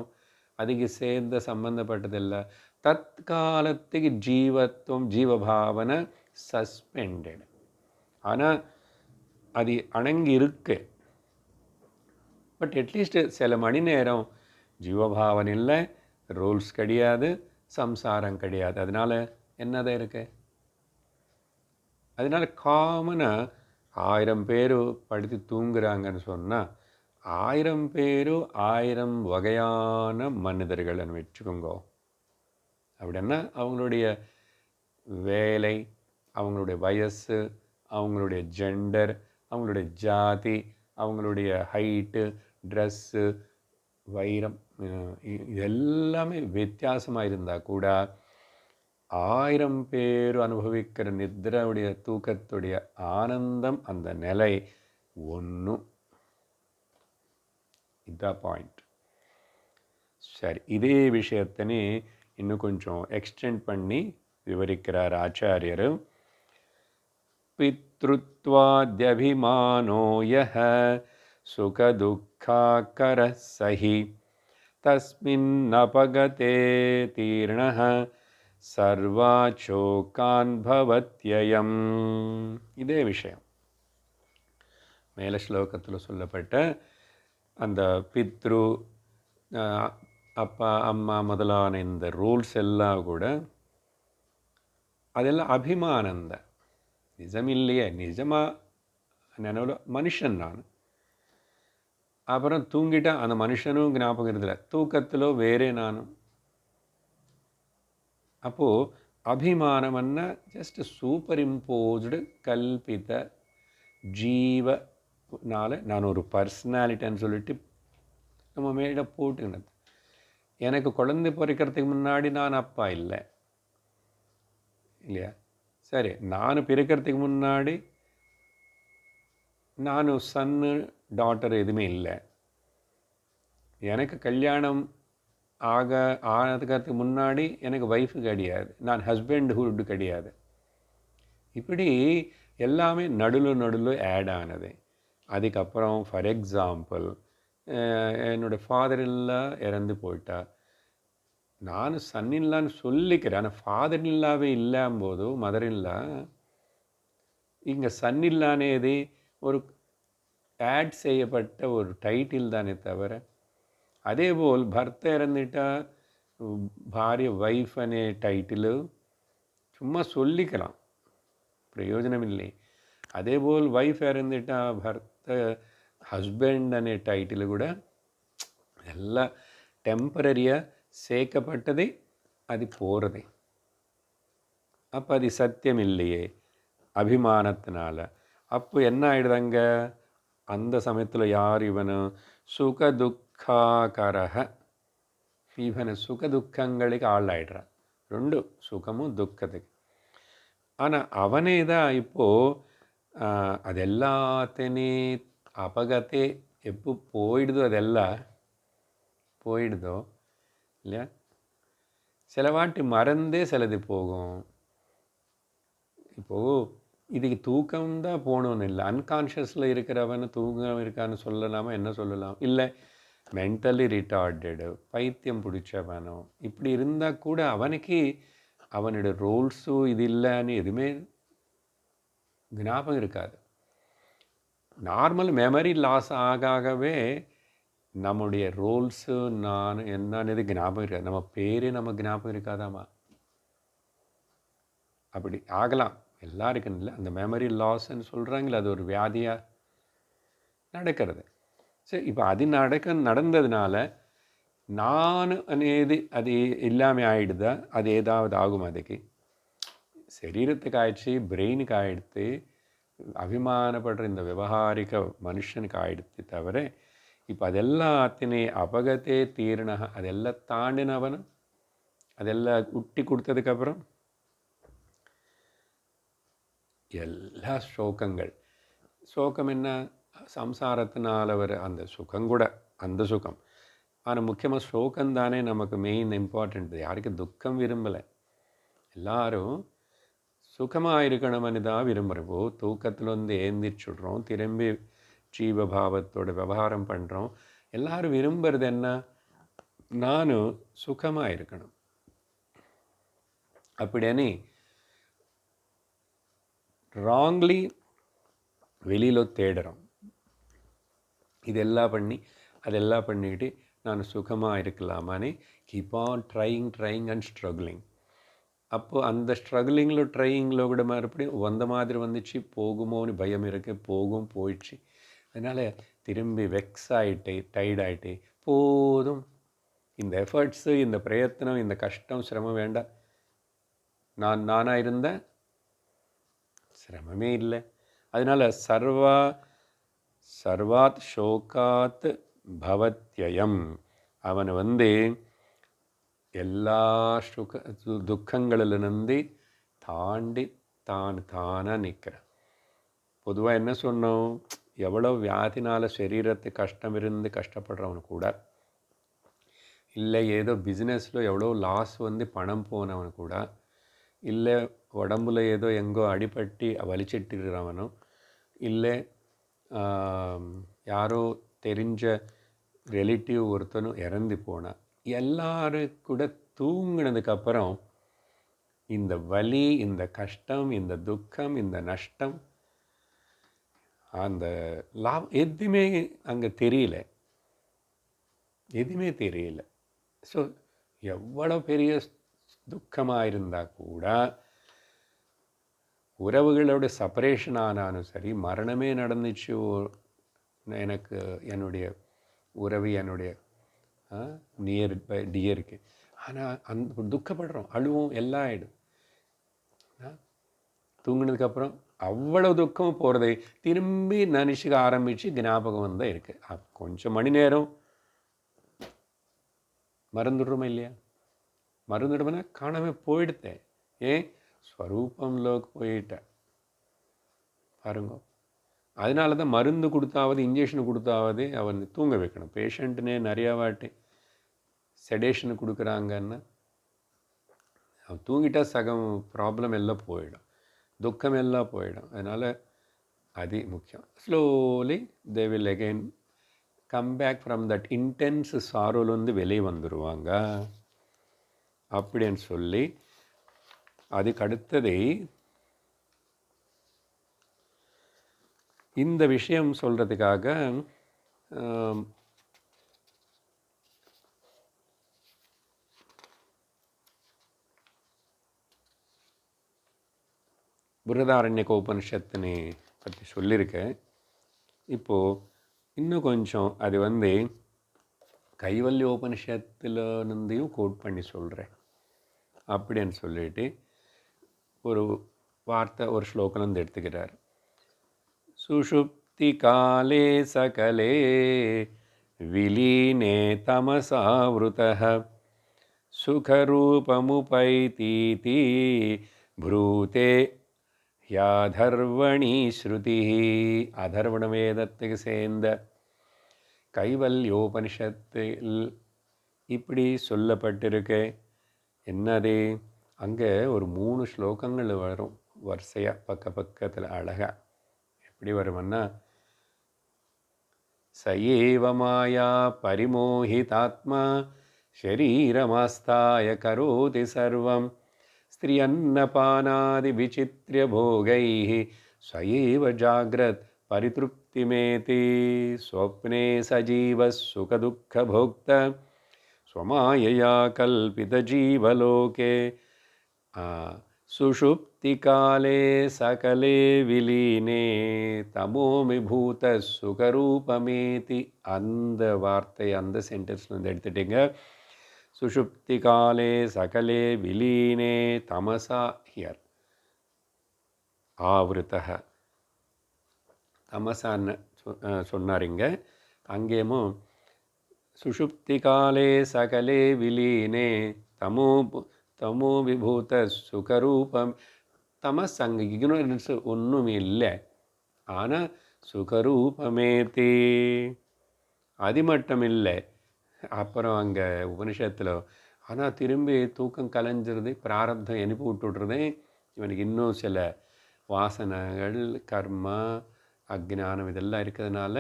அதுக்கு சேர்ந்த சம்பந்தப்பட்டதெல்லாம் தற்காலத்துக்கு ஜீவத்துவம் ஜீவபாவனை சஸ்பெண்டட். ஆனால் அது அடங்கி இருக்கு. பட் அட்லீஸ்ட் சில மணி நேரம் ஜீவபாவனை இல்லை, ரூல்ஸ் கிடையாது, சம்சாரம் கிடையாது. அதனால் என்னதான் இருக்கு? அதனால் காமனாக 1000 பேர் படுத்து தூங்குறாங்கன்னு சொன்னால் 1000 பேர் 1000 வகையான மனிதர்கள்னு வச்சுக்கோங்க. அப்படின்னா அவங்களுடைய வேலை, அவங்களுடைய வயசு, அவங்களுடைய ஜெண்டர், அவங்களுடைய ஜாதி, அவங்களுடைய ஹைட்டு, ட்ரெஸ்ஸு, வைரம், இது எல்லாமே வித்தியாசமாக இருந்தால் கூட 1000 பேர் அனுபவிக்கிற நித்ராவுடைய தூக்கத்துடைய ஆனந்தம், அந்த நிலை ஒன்றும். இதுதான் பாயிண்ட். சரி, இதே விஷயத்தனே இன்னும் கொஞ்சம் எக்ஸ்டெண்ட் பண்ணி விவரிக்கிறார் ஆச்சாரியர். பித்ருத்வாத்யபிமானோ யஹ சுகதுக்காகரः சஹி தஸ்மின்னபகதே தீர்ணः சர்வாச்சோகான் பவத்யயம். இதே விஷயம் மேல ஸ்லோகத்தில் சொல்லப்பட்ட அந்த பித்ரு, அப்பா அம்மா முதலான இந்த ரூல்ஸ் எல்லாம் கூட அதெல்லாம் அபிமானந்த, நிஜமில்லையே. நிஜமாக நினைவில் மனுஷன் நான். அப்புறம் தூங்கிட்டால் அந்த மனுஷனும் ஞாபகம் இருந்தில்ல, தூக்கத்திலோ வேறே நானும். அப்போது அபிமானம்னா ஜஸ்ட் சூப்பர் இம்போஸ்டு கல்பித்த ஜீவனால் நான் ஒரு பர்சனாலிட்டின்னு சொல்லிட்டு நம்ம மேலே போட்டுக்கினது. எனக்கு குழந்தை பிறக்கிறதுக்கு முன்னாடி நான் அப்பா இல்லை இல்லையா? சரி, நான் பிறக்கிறதுக்கு முன்னாடி நான் சன்னு டாட்டர் எதுவுமே இல்லை. எனக்கு கல்யாணம் ஆனதுக்கு முன்னாடி எனக்கு ஒய்ஃபு கிடையாது, நான் ஹஸ்பண்ட்ஹுட் கிடையாது. இப்படி எல்லாமே நடுவில் ஆட் ஆனது. அதுக்கப்புறம் ஃபார் எக்ஸாம்பிள் என்னோடய ஃபாதர் இல்லா இறந்து போயிட்டா, நான் சன் இல்லான்னு சொல்லிக்கிறேன். ஆனால் ஃபாதர் இல்லாவே இல்லாம்போது மதர் இல்லா, இங்கே சன் இல்லானேது ஒரு ஆட் செய்யப்பட்ட ஒரு டைட்டில் தானே தவிர, அதேபோல் பர்த்த இறந்துட்டா பாரிய வைஃப் அనే டைட்டிலு சும்மா சொல்லிக்கலாம், பிரயோஜனம் இல்லை. அதேபோல் வைஃப் இறந்துட்டா பர்த்த ஹஸ்பண்ட் அనే டைட்டிலு கூட எல்லாம் டெம்பரரியாக சேர்க்கப்பட்டதே, அது போகிறதே. அப்போ அது சத்தியம் இல்லையே அபிமானத்தினால. அப்போ என்ன ஆகிடுதாங்க, அந்த சமயத்தில் யார் இவனு சுகதுக்காகரக, இவனை சுகதுக்கங்களுக்கு ஆளாயிடுறான். ரெண்டு சுகமும் துக்கத்துக்கு. ஆனால் அவனே தான் இப்போது அது எல்லாத்தனே அபகத்தே எப்போ போயிடுதோ, அதெல்லாம் போயிடுதோ இல்லையா? சில வாட்டி மறந்தே சிலது போகும். இப்போது இதுக்கு தூக்கம்தான் போகணுன்னு இல்லை, அன்கான்ஷியஸில் இருக்கிறவனை தூக்கம் இருக்கான்னு சொல்லலாமா? என்ன சொல்லலாம்? இல்லை மென்டலி ரிட்டார்டடு, பைத்தியம் பிடிச்சவனோ இப்படி இருந்தால் கூட அவனுக்கு அவனோட ரோல்ஸும் இது இல்லைன்னு எதுவுமே ஞாபகம் இருக்காது. நார்மல் மெமரி லாஸ் ஆகவே நம்முடைய ரோல்ஸு நான் என்னன்னு ஞாபகம் இருக்காது. நம்ம பேரே நமக்கு ஞாபகம் இருக்காதாமா? அப்படி ஆகலாம், எல்லாருக்கும் இல்லை. அந்த மெமரி லாஸ்ன்னு சொல்கிறாங்களே, அது ஒரு வியாதியாக நடக்கிறது. சரி, இப்போ அது நடந்ததுனால நான் అనేది அது இல்லாமல் ஆகிடுதா? அது ஏதாவது ஆகும்? அதுக்கு சரீரத்துக்கு ஆயிடுச்சு, பிரெயினுக்கு ஆகிடுத்து, அபிமானப்படுற இந்த விவகாரிக மனுஷனுக்கு ஆகிடுத்து தவிர, இப்போ அதெல்லாத்தினே அபகத்தே தீர்ண, அதெல்லாம் தாண்டினவனும் அதெல்லாம் உட்டி கொடுத்ததுக்கப்புறம் எல்லா சோகங்கள். சோகம் என்ன? சம்சாரத்தினால் வர அந்த சுகம் கூட, அந்த சுகம். ஆனால் முக்கியமாக சோகம் தானே நமக்கு மெயின் இம்பார்ட்டண்ட். யாருக்கு துக்கம் விரும்பலை, எல்லாரும் சுகமாக இருக்கணும்னு தான் விரும்புகிறப்போ தூக்கத்தில் வந்து ஏந்திரிச்சுடுறோம், திரும்பி ஜீவபாவத்தோட விவகாரம் பண்ணுறோம். எல்லாரும் விரும்புகிறது என்ன? நானும் சுகமாக இருக்கணும். அப்படியని ராங்லி வெளியில் தேடுறோம். இதெல்லாம் பண்ணி அதெல்லாம் பண்ணிக்கிட்டு நான் சுகமாக இருக்கலாமான்னு keep on trying and struggling. அப்போது அந்த ஸ்ட்ரகிளிங்கில் ட்ரையிங்கில் கூட மறுபடியும் வந்த மாதிரி வந்துச்சு, போகுமோன்னு பயம் இருக்குது, போயிடுச்சு. அதனால் திரும்பி வெக்ஸ் ஆகிட்டு டைர்ட் ஆகிட்டு போதும், இந்த எஃபர்ட்ஸு, இந்த பிரயத்தனம், இந்த கஷ்டம், சிரமம் வேண்டாம். நானாக இருந்தேன், சிரமமே இல்லை. அதனால் சர்வாத் ஷோகாத் பவத்யயம். அவனை எல்லா துக்கங்களிலிருந்து தாண்டி தானாக நிற்கிறான். பொதுவாக என்ன சொன்னோம், எவ்வளோ வியாதினால் சரீரத்து கஷ்டம் இருந்து கஷ்டப்படுறவனு கூட, இல்லை ஏதோ பிஸ்னஸில் எவ்வளோ லாஸ் பணம் போனவன் கூட, இல்லை உடம்புல ஏதோ எங்கோ அடிபட்டு வலிச்சிட்டுறவனும், இல்லை யாரோ தெரிஞ்ச ரிலேட்டிவ் ஒருத்தனும் இறந்து போனான், எல்லாரும் கூட தூங்கினதுக்கப்புறம் இந்த வலி, இந்த கஷ்டம், இந்த துக்கம், இந்த நஷ்டம், அந்த எதுவுமே அங்கே தெரியல. ஸோ எவ்வளோ பெரிய துக்கமாக இருந்தால் கூட, உறவுகளோட செப்பரேஷன் ஆனாலும் சரி, மரணமே நடந்துச்சு எனக்கு, என்னுடைய உறவு, என்னுடைய நியர் பை டியருக்கு, ஆனால் அந்த துக்கப்படுறோம், அழுவோம், எல்லாம் ஆகிடும். தூங்கினதுக்கப்புறம் அவ்வளோ துக்கம் போகிறதை திரும்பி நினச்சிக்க ஆரம்பித்து ஞாபகம் வந்தால் இருக்குது. கொஞ்சம் மணி நேரம் மறந்துடுறோமா இல்லையா? மறந்துடுவோன்னா காணாமல் போயிடுத்தேன். ஏன்? ஸ்வரூபம்லோக்கு போயிட்டேன் பாருங்க. அதனால தான் மருந்து கொடுத்தாவது, இன்ஜெக்ஷன் கொடுத்தாவது அவன் தூங்க வைக்கணும். பேஷண்ட்டுனே நிறையா வாட்டி செடேஷனு கொடுக்குறாங்கன்னா, அவன் தூங்கிட்டால் சகம் ப்ராப்ளம் எல்லாம் போயிடும், துக்கம் எல்லாம் போயிடும். அதனால் அது முக்கியம். Slowly they will again come back from that intense சாரோலேருந்து வெளியே வந்துடுவாங்க அப்படின்னு சொல்லி, அதுக்கு அடுத்ததை இந்த விஷயம் சொல்கிறதுக்காக பிருஹதாரண்யக உபனிஷத்துன்னு பற்றி சொல்லியிருக்கேன். இப்போது இன்னும் கொஞ்சம் அது கைவல்யோபனிஷத்துலேருந்தையும் கோட் பண்ணி சொல்கிறேன் அப்படின்னு சொல்லிட்டு ஒரு வார்த்தை, ஒரு ஸ்லோகம் எடுத்துக்கிறார். சுஷுப்தி காலே சகலே விலீனே தமசாவிருதः சுகரூபமுபைதீதி ப்ரூதே யாதர்வணி ஸ்ருதி. அதர்வண வேதத்துக்கு சேர்ந்த கைவல்யோபனிஷத்தில் இப்படி சொல்லப்பட்டிருக்கு. என்னது? அங்கே ஒரு 3 ஸ்லோகங்கள் வரும் வரிசையாக, பக்கத்தில் அழகாக. எப்படி வருமன்னா, சயேவ மாயா பரிமோஹிதாத்மா ஷரீரமாஸ்தாய கரோதி சர்வம் ஸ்திரியன்னபானாதி விசித்ரிய போகைः ஸ்வயேவ ஜாக்ரத் பரித்ருப்திமேதி ஸ்வப்னே சஜீவ சுகதுக்க போக்த ஸ்வமாயயா கல்பித ஜீவலோகே சுஷுப்தி காலே சகலே விலீனே தமோமிபூத சுகரூபமேதி. அந்த வார்த்தை, அந்த சென்டென்ஸ்லேருந்து எடுத்துட்டீங்க. சுஷுப்தி காலே சகலே விலீனே தமசா, ஹியர் ஆவிருத்தः, தமசான்னு சொன்னாரிங்க. அங்கேயும் சுஷுப்தி காலே சகலே விலீனே தமோ விபூத சுகரூபம். தமஸ் அங்கே இக்னோரன்ஸ் ஒன்றும் இல்லை, ஆனால் சுகரூபமேதி அது மட்டும் இல்லை. அப்புறம் அங்கே உபனிஷத்தில், ஆனால் திரும்பி தூக்கம் கலைஞ்சிருது, பிராரப்தம் அனுப்பி விட்டுடுறது. இவனுக்கு இன்னும் சில வாசனைகள், கர்மா, அக்ஞானம் இதெல்லாம் இருக்கிறதுனால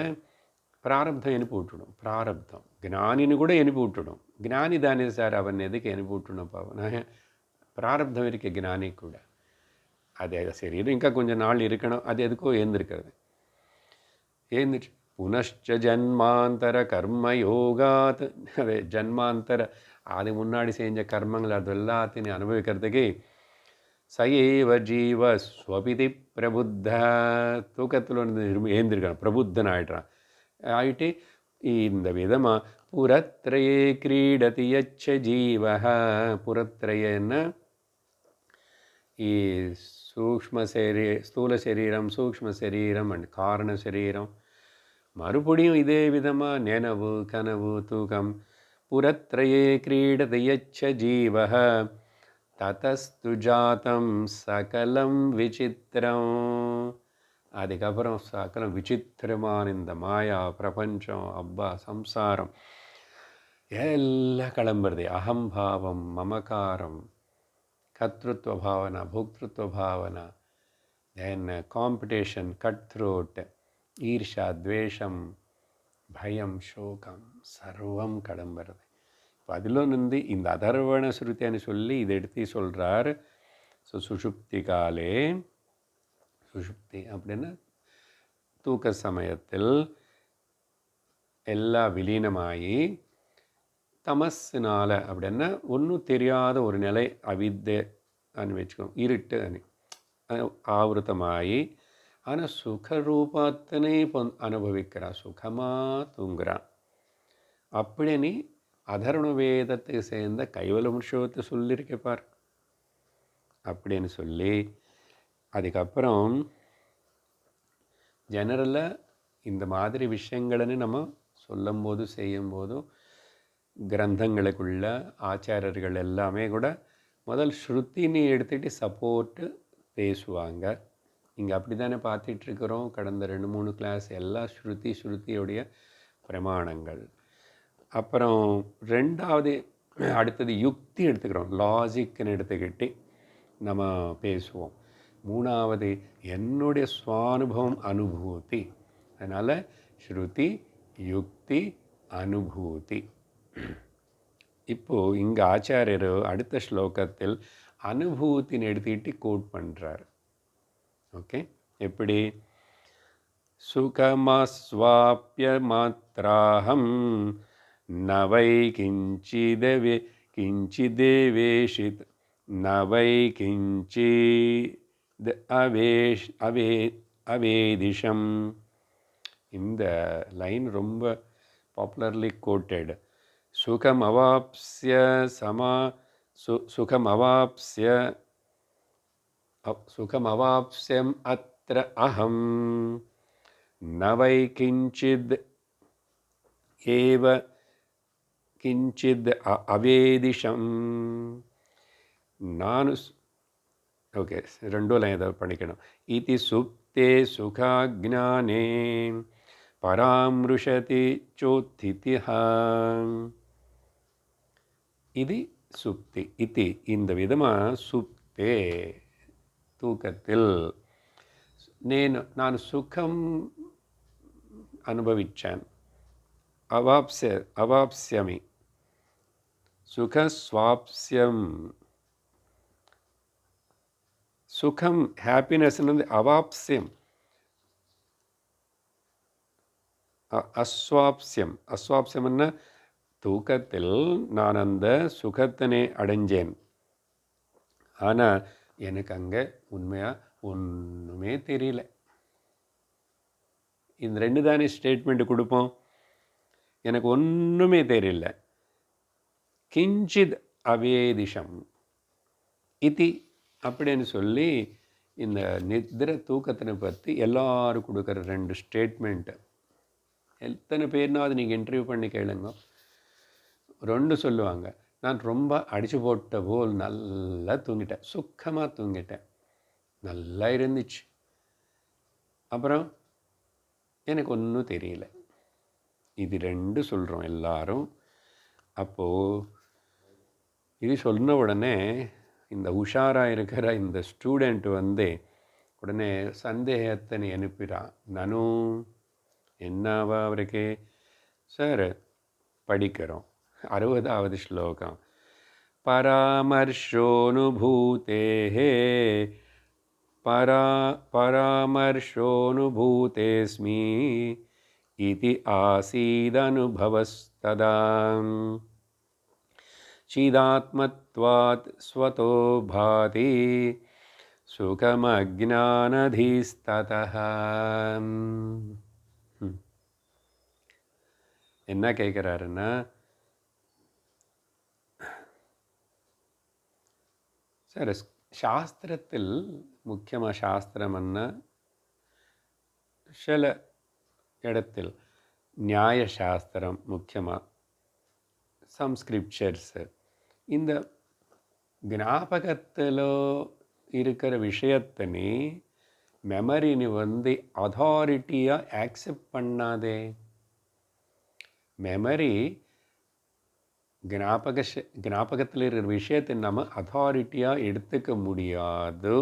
பிராரப்தம் அனுப்பி விட்டுடும். பிராரப்தம் ஞானின்னு கூட அனுப்பி விட்டுடும். ஞானி தானே சார், அவன் எதுக்கு அனுப்பி விட்டுணும்? அவன் பிராரப்தம் இருக்க ஞானி கூட அதே சரி இது ఇంకా கொஞ்சம் நாள் இருக்கணும், அது எதுக்கோ ஏந்திருக்கிறது. ஏந்திரிச்சு புனஷ்ச ஜன்மாந்தர கர்மயோகாத், அதே ஜன்மாந்தர அது முன்னாடி செஞ்ச கர்மங்கள் அது எல்லாத்தையும் அனுபவிக்கிறதுக்கு சயேவ ஜீவ ஸ்வபிதி பிரபுத்த, தூக்கத்தில் வந்து ஏந்திருக்கான், பிரபுத்தன் ஆயிடுறான். ஆயிட்டு இந்த விதமாக புறத்ரயே கிரீடதி யச்ச ஜீவஹ, புறத்ரயன்னா ఈ స్థూల శరీరం, సూక్ష్మ శరీరం అండ్ కారణ శరీరం, మறுபடியும் இதே விதமாக நினைவு கனவு தூக்கம். புறத்ரயே கிரீடதி யச்ச ஜீவஹ ததஸ்து ஜாதம் சகலம் விசித்திரம். அதுக்கப்புறம் சகலம் விசித்திரமான இந்த மாயா பிரபஞ்சம், அப்பா சம்சாரம் எல்லாம் கிளம்புறது. அகம்பாவம், மமகாரம், கர்த்தృత్వ భావన, భోక్తృత్వ భావన, దెన్ కాంపిటీషన్, కట్ థ్రోట్, ఈర్ష, ద్వేషం, భయం, శోకం సర్వం கடம்புறது. இப்போ அதில் నుండి இந்த அதர்வண ஸ்ருதின்னு சொல்லி இதை எடுத்து சொல்கிறார். ஸோ சுஷுப்தி காலே, சுஷுப்தி அப்படின்னா தூக்க சமயத்தில் எல்லாம் விலீனமாகி தமஸ்னால அப்படின்னா ஒன்றும் தெரியாத ஒரு நிலை, அவித்தை வச்சுக்கோம், இருட்டு ஆவருத்தமாகி, ஆனால் சுகரூபத்தனை அனுபவிக்கிறான், சுகமாக தூங்குறான். அப்படி நீ அதர்வண வேதத்தை சேர்ந்த கைவல முஷோத்தை சொல்லியிருக்கப்பார் அப்படின்னு சொல்லி, அதுக்கப்புறம் ஜெனரலாக இந்த மாதிரி விஷயங்கள்னு நம்ம சொல்லும்போது செய்யும்போதும் கிரந்தங்களுக்குள்ள ஆச்சாரியர்கள் எல்லாமே கூட முதல் ஸ்ருத்தின்னு எடுத்துகிட்டு சப்போர்ட்டு பேசுவாங்க. இங்கே அப்படி தானே பார்த்துட்ருக்குறோம். கடந்த 2-3 கிளாஸ் எல்லாம் ஸ்ருதியோடைய பிரமாணங்கள். அப்புறம் ரெண்டாவது அடுத்தது யுக்தி எடுத்துக்கிறோம், லாஜிக்னு எடுத்துக்கிட்டு நம்ம பேசுவோம். மூணாவது என்னுடைய சுவானுபவம், அனுபூதி. அதனால் ஸ்ருதி, யுக்தி, அனுபூதி. இப்போது இங்கே ஆச்சாரியர் அடுத்த ஸ்லோகத்தில் அனுபூத்தின்னு எடுத்துக்கிட்டு கோட் பண்ணுறார். ஓகே, எப்படி? சுகமஸ்வாப்ய மாத்ராஹம் நவை கிஞ்சிதேவேஷித் நவை கிஞ்சித் அவேதிஷம். இந்த லைன் ரொம்ப பாப்புலர்லி கோட்டட். சுகமவாப்ஸ்யம் அத்ர அஹம் நவை கிஞ்சித் ஏவ கிஞ்சித் அவேதிஷம். ನಾನು ಓಕೆ రెండో లైన్ ఏదో పడికడం. ఇతి సుప్తే సుఖాజ్ఞానే பராமృஷதி சோத்திதிஹ. இது சுப்தி. இத்தி இந்த விதமாக சுப்தே தூக்கத்தில் நான் சுகம் அனுபவித்தேன். அவாப்ஸ்யமி சுகஸ்வாப்ஸ்யம். சுகம் ஹாப்பினஸ் அவாப்ஸ்யம், அஸ்வாப்ஸ்யம். அஸ்வாப்ஸ்யம்னா தூக்கத்தில் நான் அந்த சுகத்தினை அடைஞ்சேன். ஆனால் எனக்கு அங்கே உண்மையாக ஒன்றுமே தெரியல. இந்த 2 தானே ஸ்டேட்மெண்ட்டு கொடுப்போம். எனக்கு ஒன்றுமே தெரியல. கிஞ்சித் அவேதிஷம் இதி அப்படின்னு சொல்லி இந்த நித்ர தூக்கத்தினை பற்றி எல்லாரும் கொடுக்குற 2 ஸ்டேட்மெண்ட்டு. எத்தனை பேர்னா அது நீங்கள் இன்டர்வியூ பண்ணி கேளுங்க. 2 சொல்லுவாங்க. நான் ரொம்ப அடித்து போட்ட போல் நல்லா தூங்கிட்டேன், சுக்கமாக தூங்கிட்டேன், நல்லா இருந்துச்சு. அப்புறம் எனக்கு ஒன்றும் தெரியல. இது 2 சொல்கிறோம் எல்லாரும். அப்போது இது சொன்ன உடனே இந்த உஷாராக இருக்கிற இந்த ஸ்டூடெண்ட் உடனே சந்தேகத்தை அனுப்பிறான். நானும் என்னவா அவருக்கு? சார் படிக்கிறோம் 60வது ஸ்லோகம். பராமர்ஷோனுபூதேः பராமர்ஷோனுபூதேஸ்மி இதி ஆசீதனுபவஸ்ததா சிதாத்மத்வாத் ஸ்வதோ பாதி சுகமஜ்ஞானதீஸ்ததः. என்ன கேட்குறாருன்னா, சார் சாஸ்திரத்தில் முக்கியமாக சாஸ்திரம்னா சில இடத்தில் நியாய சாஸ்திரம் முக்கியமாக சம் ஸ்கிரிப்சர்ஸு இந்த ஞாபகத்தில் இருக்கிற விஷயத்தினி மெமரினி அதாரிட்டியாக ஆக்செப்ட் பண்ணாதே. மெமரி ஞாபகத்தில் இருக்கிற விஷயத்தை நம்ம அதாரிட்டியாக எடுத்துக்க முடியாது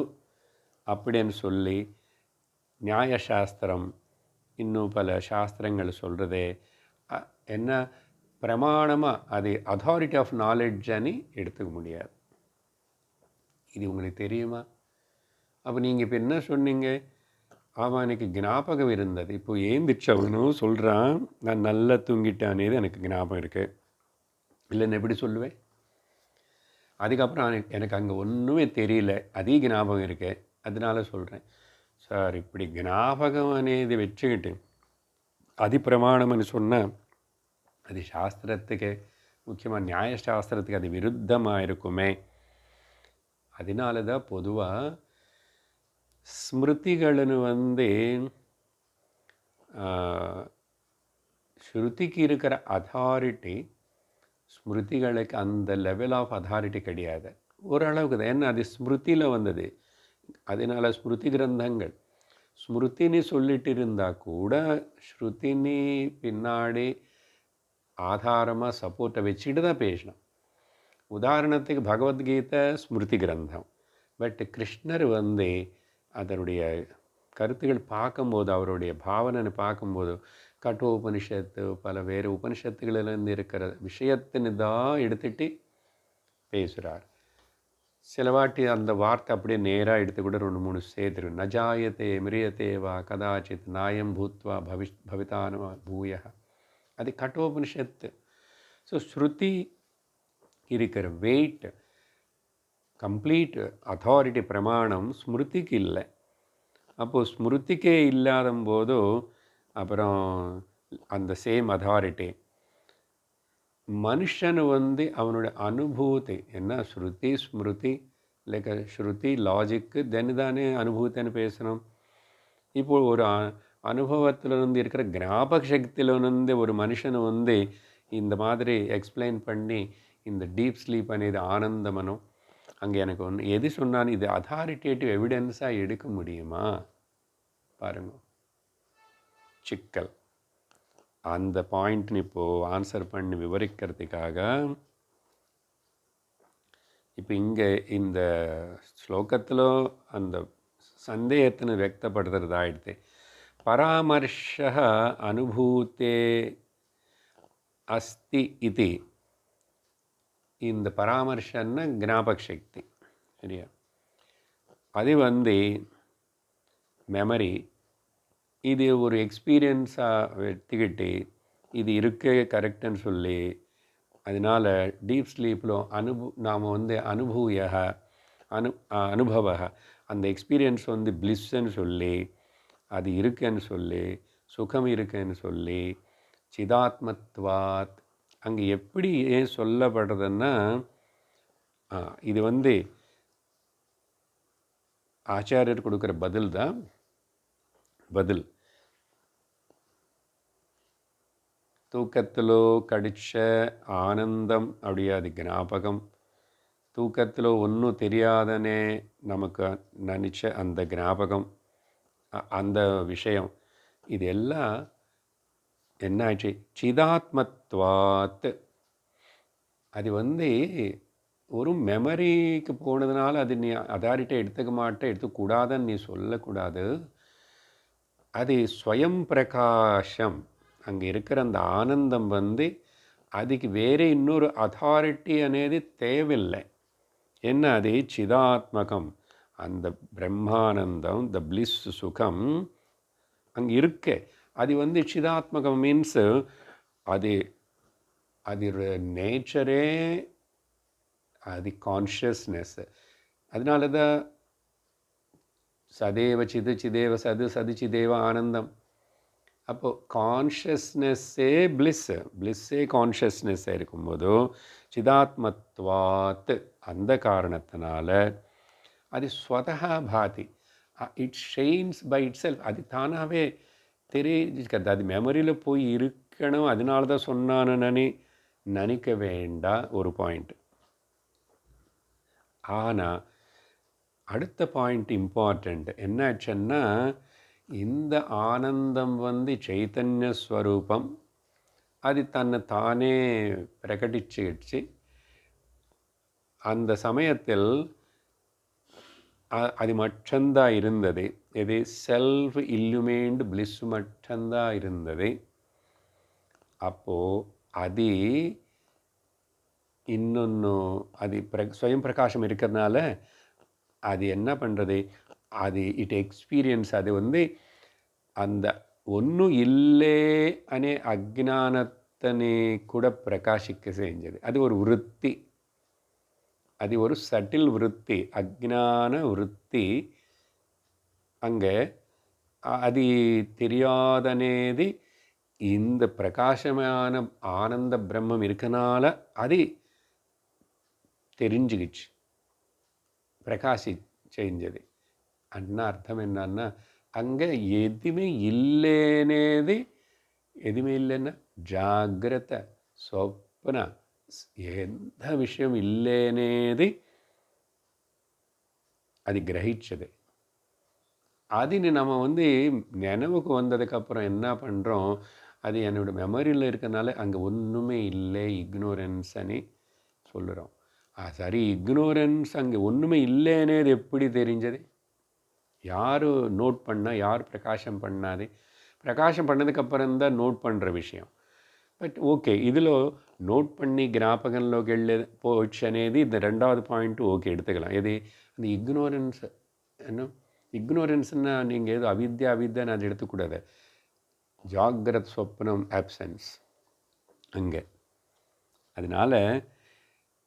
அப்படின்னு சொல்லி நியாயசாஸ்திரம் இன்னும் பல சாஸ்திரங்கள் சொல்கிறதே என்ன பிரமாணமாக அது அதாரிட்டி ஆஃப் நாலெட்ஜன்னு எடுத்துக்க முடியாது. இது உங்களுக்கு தெரியுமா? அப்போ நீங்கள் இப்போ என்ன சொன்னீங்க? ஆமாம், எனக்கு ஞாபகம் இருந்தது. இப்போது ஏந்திரிச்சவனும் சொல்கிறான் நான் நல்லா தூங்கிட்டானேது எனக்கு ஞாபகம் இருக்குது. இல்லைன்னு எப்படி சொல்லுவேன்? அதுக்கப்புறம் எனக்கு அங்கே ஒன்றுமே தெரியல, அதிக ஞாபகம் இருக்கு, அதனால சொல்கிறேன். சார் இப்படி ஞாபகம் అనేది வச்சுக்கிட்டு அதிப்பிரமாணம்னு சொன்னால் அது சாஸ்திரத்துக்கு முக்கியமாக நியாயசாஸ்திரத்துக்கு அது விருத்தமாக இருக்குமே. அதனால தான் பொதுவாக ஸ்மிருதிகளுன்னு ஸ்ருதிக்கு இருக்கிற அதாரிட்டி ஸ்மிருதிகளுக்கு அந்த லெவல் ஆஃப் அதாரிட்டி கிடையாது. ஓரளவுக்கு தான். ஏன்னா அது ஸ்மிருதியில் வந்தது. அதனால் ஸ்மிருதி கிரந்தங்கள் ஸ்மிருதினி சொல்லிட்டு இருந்தால் கூட ஸ்ருதினி பின்னாடி ஆதாரமாக சப்போர்ட்டை வச்சுட்டு தான் பேசணும். உதாரணத்துக்கு பகவத்கீதை ஸ்மிருதி கிரந்தம். பட் கிருஷ்ணர் அதனுடைய கருத்துக்கள் பார்க்கும்போது, அவருடைய பாவனை பார்க்கும்போது கட்டோபனிஷத்து பல வேறு உபனிஷத்துகளிலிருந்து இருக்கிற விஷயத்தின்னு தான் எடுத்துகிட்டு பேசுகிறார். சில வாட்டி அந்த வார்த்தை அப்படியே நேராக எடுத்து கூட 2-3 சேர்த்துரு. நஜாயத்தே மிரியத்தே வா கதாச்சித் நாயம் பூத்வா பவிதான பூய, அது கட்டோபனிஷத்து. ஸோ ஸ்ருதி இருக்கிற வெயிட், கம்ப்ளீட் அத்தாரிட்டி பிரமாணம் ஸ்மிருதிக்கு இல்லை. அப்போது ஸ்மிருதிக்கே இல்லாத போது அப்புறம் அந்த சேம் அத்தாரிட்டி மனுஷனு அவனுடைய அனுபூதி என்ன ஸ்ருதி ஸ்மிருதி லைக் ஸ்ருதி லாஜிக்கு தானே அனுபூத்தின்னு பேசணும். இப்போது ஒரு அனுபவத்திலிருந்து இருக்கிற ஞாபக சக்தியிலிருந்து ஒரு மனுஷனு இந்த மாதிரி எக்ஸ்பிளைன் பண்ணி இந்த டீப் ஸ்லீப் అనేది ஆனந்தமனம் அங்கே எனக்கு ஒன்று எது சொன்னான்னு இது அதாரிட்டேட்டிவ் எவிடன்ஸாக எடுக்க முடியுமா? பாருங்க சிக்கல். அந்த பாயிண்ட்னு இப்போது ஆன்சர் பண்ணி விவரிக்கிறதுக்காக இப்போ இங்கே இந்த ஸ்லோகத்தில் அந்த சந்தேகத்தின்னு ವ್ಯಕ್ತப்படுத்துறதாயிடுது. பராமர்ஷ அனுபூத்தே அஸ்தி இது. இந்த பராமர்ஷன்னா ஞாபக சக்தி, சரியா? அது மெமரி. இது ஒரு எக்ஸ்பீரியன்ஸாக எடுத்துக்கிட்டு இது இருக்க கரெக்டுன்னு சொல்லி அதனால் டீப் ஸ்லீப்பில் நாம் அனுபூய அனுபவ அந்த எக்ஸ்பீரியன்ஸ் பிளிஸ்ன்னு சொல்லி அது இருக்குன்னு சொல்லி சுகம் இருக்குன்னு சொல்லி சிதாத்மத்வாத் அங்கே எப்படி ஏன் சொல்லப்படுறதுன்னா இது ஆச்சாரியர் கொடுக்குற பதில் தான் பதில். தூக்கத்திலோ கடிச்ச ஆனந்தம் அப்படியே அது ஞாபகம். தூக்கத்தில் ஒன்றும் தெரியாதனே நமக்கு நினச்ச அந்த ஞாபகம், அந்த விஷயம், இது எல்லாம் என்னாச்சு? சிதாத்மத்வாத். அது ஒரு மெமரிக்கு போனதுனால அது நீ அதாரிட்டி எடுத்துக்க மாட்டேன், எடுத்துக்கூடாதுன்னு நீ சொல்லக்கூடாது. அது ஸ்வயம் பிரகாஷம். அங்கே இருக்கிற அந்த ஆனந்தம் அதுக்கு வேறு இன்னொரு அத்தாரிட்டி అనేది தேவையில்லை. என்ன அது சிதாத்மகம், அந்த பிரம்மானந்தம், த பிளிஸ் சுகம் அங்கே இருக்கு. அது சிதாத்மகம் மீன்ஸு அது அது நேச்சரே, அது கான்ஷியஸ்னஸ். அதனால தான் சதேவ சிது சிதேவ சது சது சிதேவ ஆனந்தம். அப்போது கான்ஷியஸ்னஸ்ஸே பிளிஸ்ஸே கான்ஷியஸ்னஸ்ஸாக இருக்கும்போது சிதாத்மத்வாத், அந்த காரணத்தினால அது ஸ்வதா பாதி, இட் ஷெயின்ஸ் பை இட் செல்ஃப். அது தானாகவே தெரிஞ்சுக்கிறது. அது மெமரியில் போய் இருக்கணும், அதனால தான் சொன்னான்னு நினைக்க வேண்டாம். ஒரு பாயிண்ட். ஆனால் அடுத்த பாயிண்ட் இம்பார்ட்டண்ட். என்னாச்சுன்னா, இந்த ஆனந்தம் சைத்தன்ய ஸ்வரூபம், அது தன்னை தானே பிரகடிச்சிடுச்சு. அந்த சமயத்தில் அது மட்டும்தான் இருந்தது. இது செல்ஃப் இல்லுமேன்டு பிளிஸ் மட்டும்தான் இருந்தது. அப்போது அது இன்னொன்று, அது ஸ்வயம் பிரகாசம் இருக்கிறதுனால அது என்ன பண்ணுறது, அது இட் எக்ஸ்பீரியன்ஸ். அது அந்த ஒன்றும் இல்லை அனே அஜ்ஞானத்தனை கூட பிரகாசிக்க செஞ்சது. அது ஒரு விருத்தி, அது ஒரு சட்டில் விருத்தி, அஜ்ஞான விருத்தி. அங்கே அது தெரியாதனேது இந்த பிரகாசமான ஆனந்த பிரம்மம் இருக்கனால அது தெரிஞ்சுக்கிச்சு, பிரகாசி செஞ்சது. அண்ணா அர்த்தம் என்னன்னா, அங்கே எதுவுமே இல்லைனேது, எதுவுமே இல்லைன்னா ஜாகிரத சொப்ன எந்த விஷயம் இல்லைனேது அது கிரகிச்சது. அதுன்னு நம்ம நினைவுக்கு வந்ததுக்கப்புறம் என்ன பண்ணுறோம், அது என்னோடய மெமரியில் இருக்கனால அங்கே ஒன்றுமே இல்லை, இக்னோரன்ஸ் அனி சொல்லுறோம். சரி, இக்னோரன்ஸ் அங்கே ஒன்றுமே இல்லைன்னேது எப்படி தெரிஞ்சது? யார் நோட் பண்ணால், யார் பிரகாசம் பண்ணாது? பிரகாசம் பண்ணதுக்கப்புறம்தான் நோட் பண்ணுற விஷயம். బట్ ఓకే, இதில் நோட் பண்ணி ஞாபகంలోకి போச்சு అనేది இந்த ரெண்டாவது பாயிண்ட்டு ஓகே எடுத்துக்கலாம். எது அந்த இக்னோரன்ஸ். என்ன இக்னோரன்ஸ்னா நீங்கள் ஏதோ அவித்யான்னு அது எடுத்துக்கூடாது. ஜாகிரத் சொப்னம் ஆப்சன்ஸ் அங்கே. அதனால்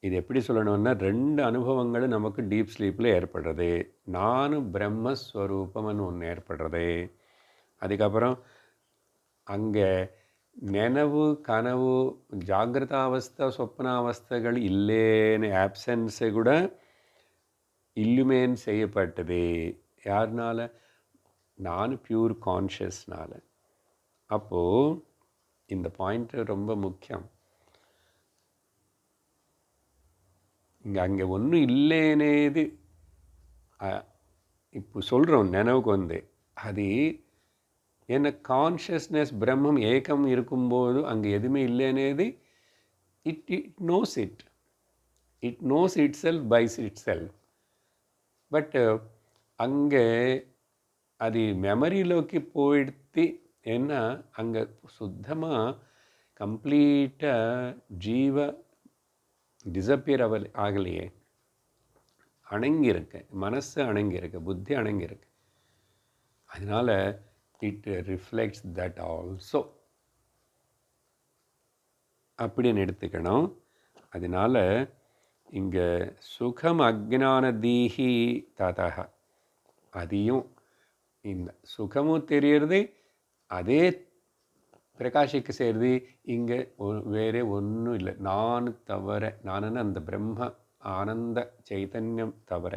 இது எப்படி சொல்லணும்னா, ரெண்டு அனுபவங்களும் நமக்கு டீப் ஸ்லீப்பில் ஏற்படுறது. நானும் பிரம்மஸ்வரூபம்னு ஒன்று ஏற்படுறது. அதுக்கப்புறம் அங்கே நினைவு கனவு ஜாகிரதாவஸ்தை சொப்னாவஸ்தைகள் இல்லேன்னு ஆப்சன்ஸை கூட இல்லுமேன் செய்யப்பட்டது. யாருனால? நான் பியூர் கான்ஷியஸ்னால. அப்போது இந்த பாயிண்ட்டு ரொம்ப முக்கியம். அங்கே ஒன்றும் இல்லைனேது இப்போ சொல்கிறோம் நினைவுக்கு அது என்ன கான்ஷியஸ்னஸ் பிரம்மம் ஏக்கம் இருக்கும்போது அங்கே எதுவுமே இல்லைனேது it knows it knows itself by itself. But அங்கே அது மெமரியிலோக்கி போயிடுத்து. ஏன்னா அங்கே சுத்தமாக கம்ப்ளீட்டாக ஜீவ டிஸப்பியர் ஆகலையே, அணங்கியிருக்கு, மனசு அணங்கியிருக்கு, புத்தி அணங்கியிருக்கு. அதனால் இட் ரிஃப்ளெக்ட்ஸ் தட் ஆல்சோ அப்படின்னு எடுத்துக்கணும். அதனால் இங்கே சுகம் அஜ்ஞான தீஹி ததக, அதையும் இந்த சுகமும் தெரியறது, அதே பிரகாஷிக்க செய்கிறது. இங்கே வேறே ஒன்றும் இல்லை, நான் தவிர, நானுன்னு அந்த பிரம்ம ஆனந்த சைத்தன்யம் தவிர.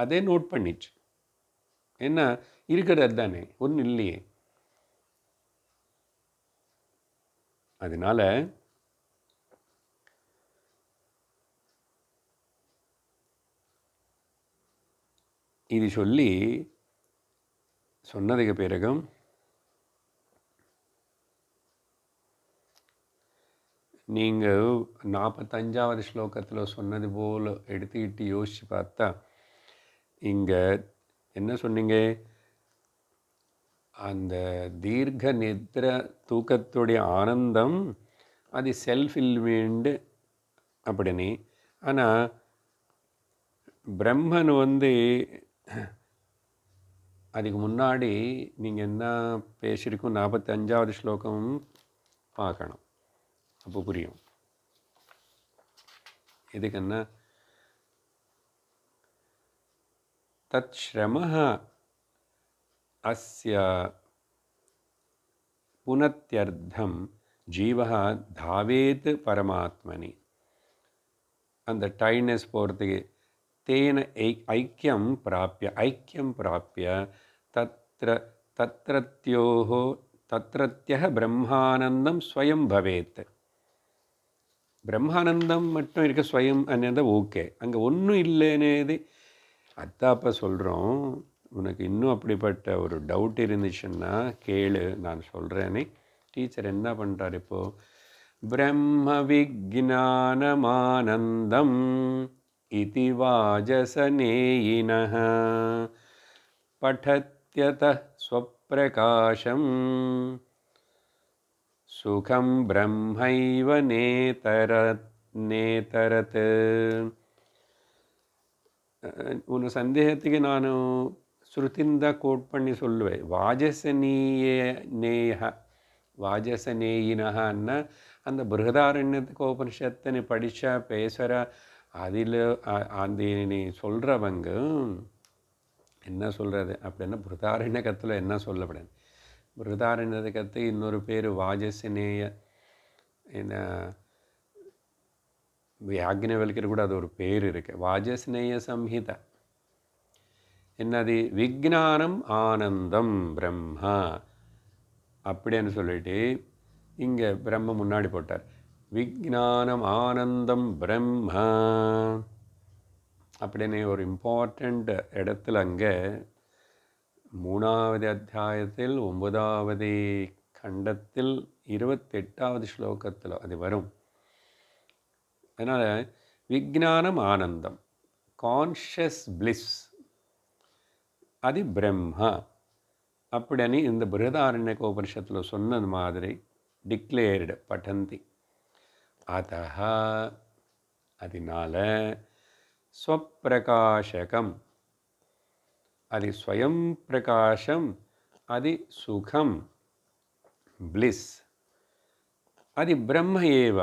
அதே நோட் பண்ணிச்சு. என்ன இருக்கிறது தானே, ஒன்றும் இல்லையே. அதனால் இது சொல்லி சொன்னதுக்கு பிறகும் நீங்கள் 45வது ஸ்லோகத்தில் சொன்னது போல் எடுத்துக்கிட்டு யோசித்து பார்த்தா, இங்கே என்ன சொன்னீங்க? அந்த தீர்க்க நித்ர தூக்கத்துடைய ஆனந்தம் அது செல்ஃப் இல்வீண்டு அப்படின்னு. ஆனால் பிரம்மன் அதுக்கு முன்னாடி நீங்கள் என்ன பேசியிருக்கோம் 45வது ஸ்லோகம் பார்க்கணும், அப்போ புரியும். இதுக்கு என்ன தத் ஸ்ரமஹ அஸ்ய புனத்யர்த்தம் ஜீவஹ தாவேத் பரமாத்மனி. அந்த டைட்னஸ் போகிறதுக்கு தேன ஐக்கியம் பிராப்பிய தத்ர தத்ரத்யோஹோ தத்ரத்யஹ பிரம்மானந்தம் ஸ்வயம் பவேத். பிரம்மானந்தம் மட்டும் இருக்க ஸ்வயம் அன்னது ஓகே, அங்கே ஒன்றும் இல்லைன்னேது அத்தாப்ப சொல்கிறோம். உனக்கு இன்னும் அப்படிப்பட்ட ஒரு டவுட் இருந்துச்சுன்னா கேளு, நான் சொல்கிறேனே. டீச்சர் என்ன பண்ணுறார் இப்போது? பிரம்ம விஜ்ஞானமானந்தம் இதி வாஜசநேயினஹ படத்யதः ஸ்வப்ரகாசம் சுகம் பிரம்மைவ நேதரத். உன் சந்தேகத்துக்கு நான் ஸ்ருதிந்த கோட் பண்ணி சொல்லுவேன். வாஜசநேயினஹன்னா அந்த பிருகதாரண்யத்துக்கு உபனிஷத்தை படித்தா பேசுகிற அதில் அந்த நீ சொல்கிறவங்க என்ன சொல்கிறது அப்படின்னா, பிருகதாரண்யகத்தில் என்ன சொல்லப்படாது. பிருகதாரண்யகத்து இன்னொரு பேர் வாஜசநேய. என்ன யாக்ஞவல்கர் கூட அது ஒரு பேர் இருக்குது, வாஜஸ்நேய சம்ஹிதா. என்னது? விஜ்ஞானம் ஆனந்தம் பிரம்மா அப்படின்னு சொல்லிட்டு இங்கே பிரம்ம முன்னாடி போட்டார். விஜ்ஞானம் ஆனந்தம் பிரம்மா அப்படின்னு ஒரு இம்பார்ட்டண்ட் இடத்துல அங்கே 3வது அத்தியாயத்தில் 9வது கண்டத்தில் 28வது ஸ்லோகத்தில் அது வரும். அதனால் விஜ்ஞானம் ஆனந்தம், கான்ஷியஸ் பிளிஸ், அது பிரம்மா அப்படின்னு இந்த பிருகதாரண்யக உபனிஷத்தில் சொன்னது மாதிரி டிக்ளேர்டு பட்டந்தி. அதஹ அதனால ஸ்வப்பிரகாசகம், அது ஸ்வயம் பிரகாசம், அது சுகம் பிளிஸ், அது பிரம்ம ஏவ.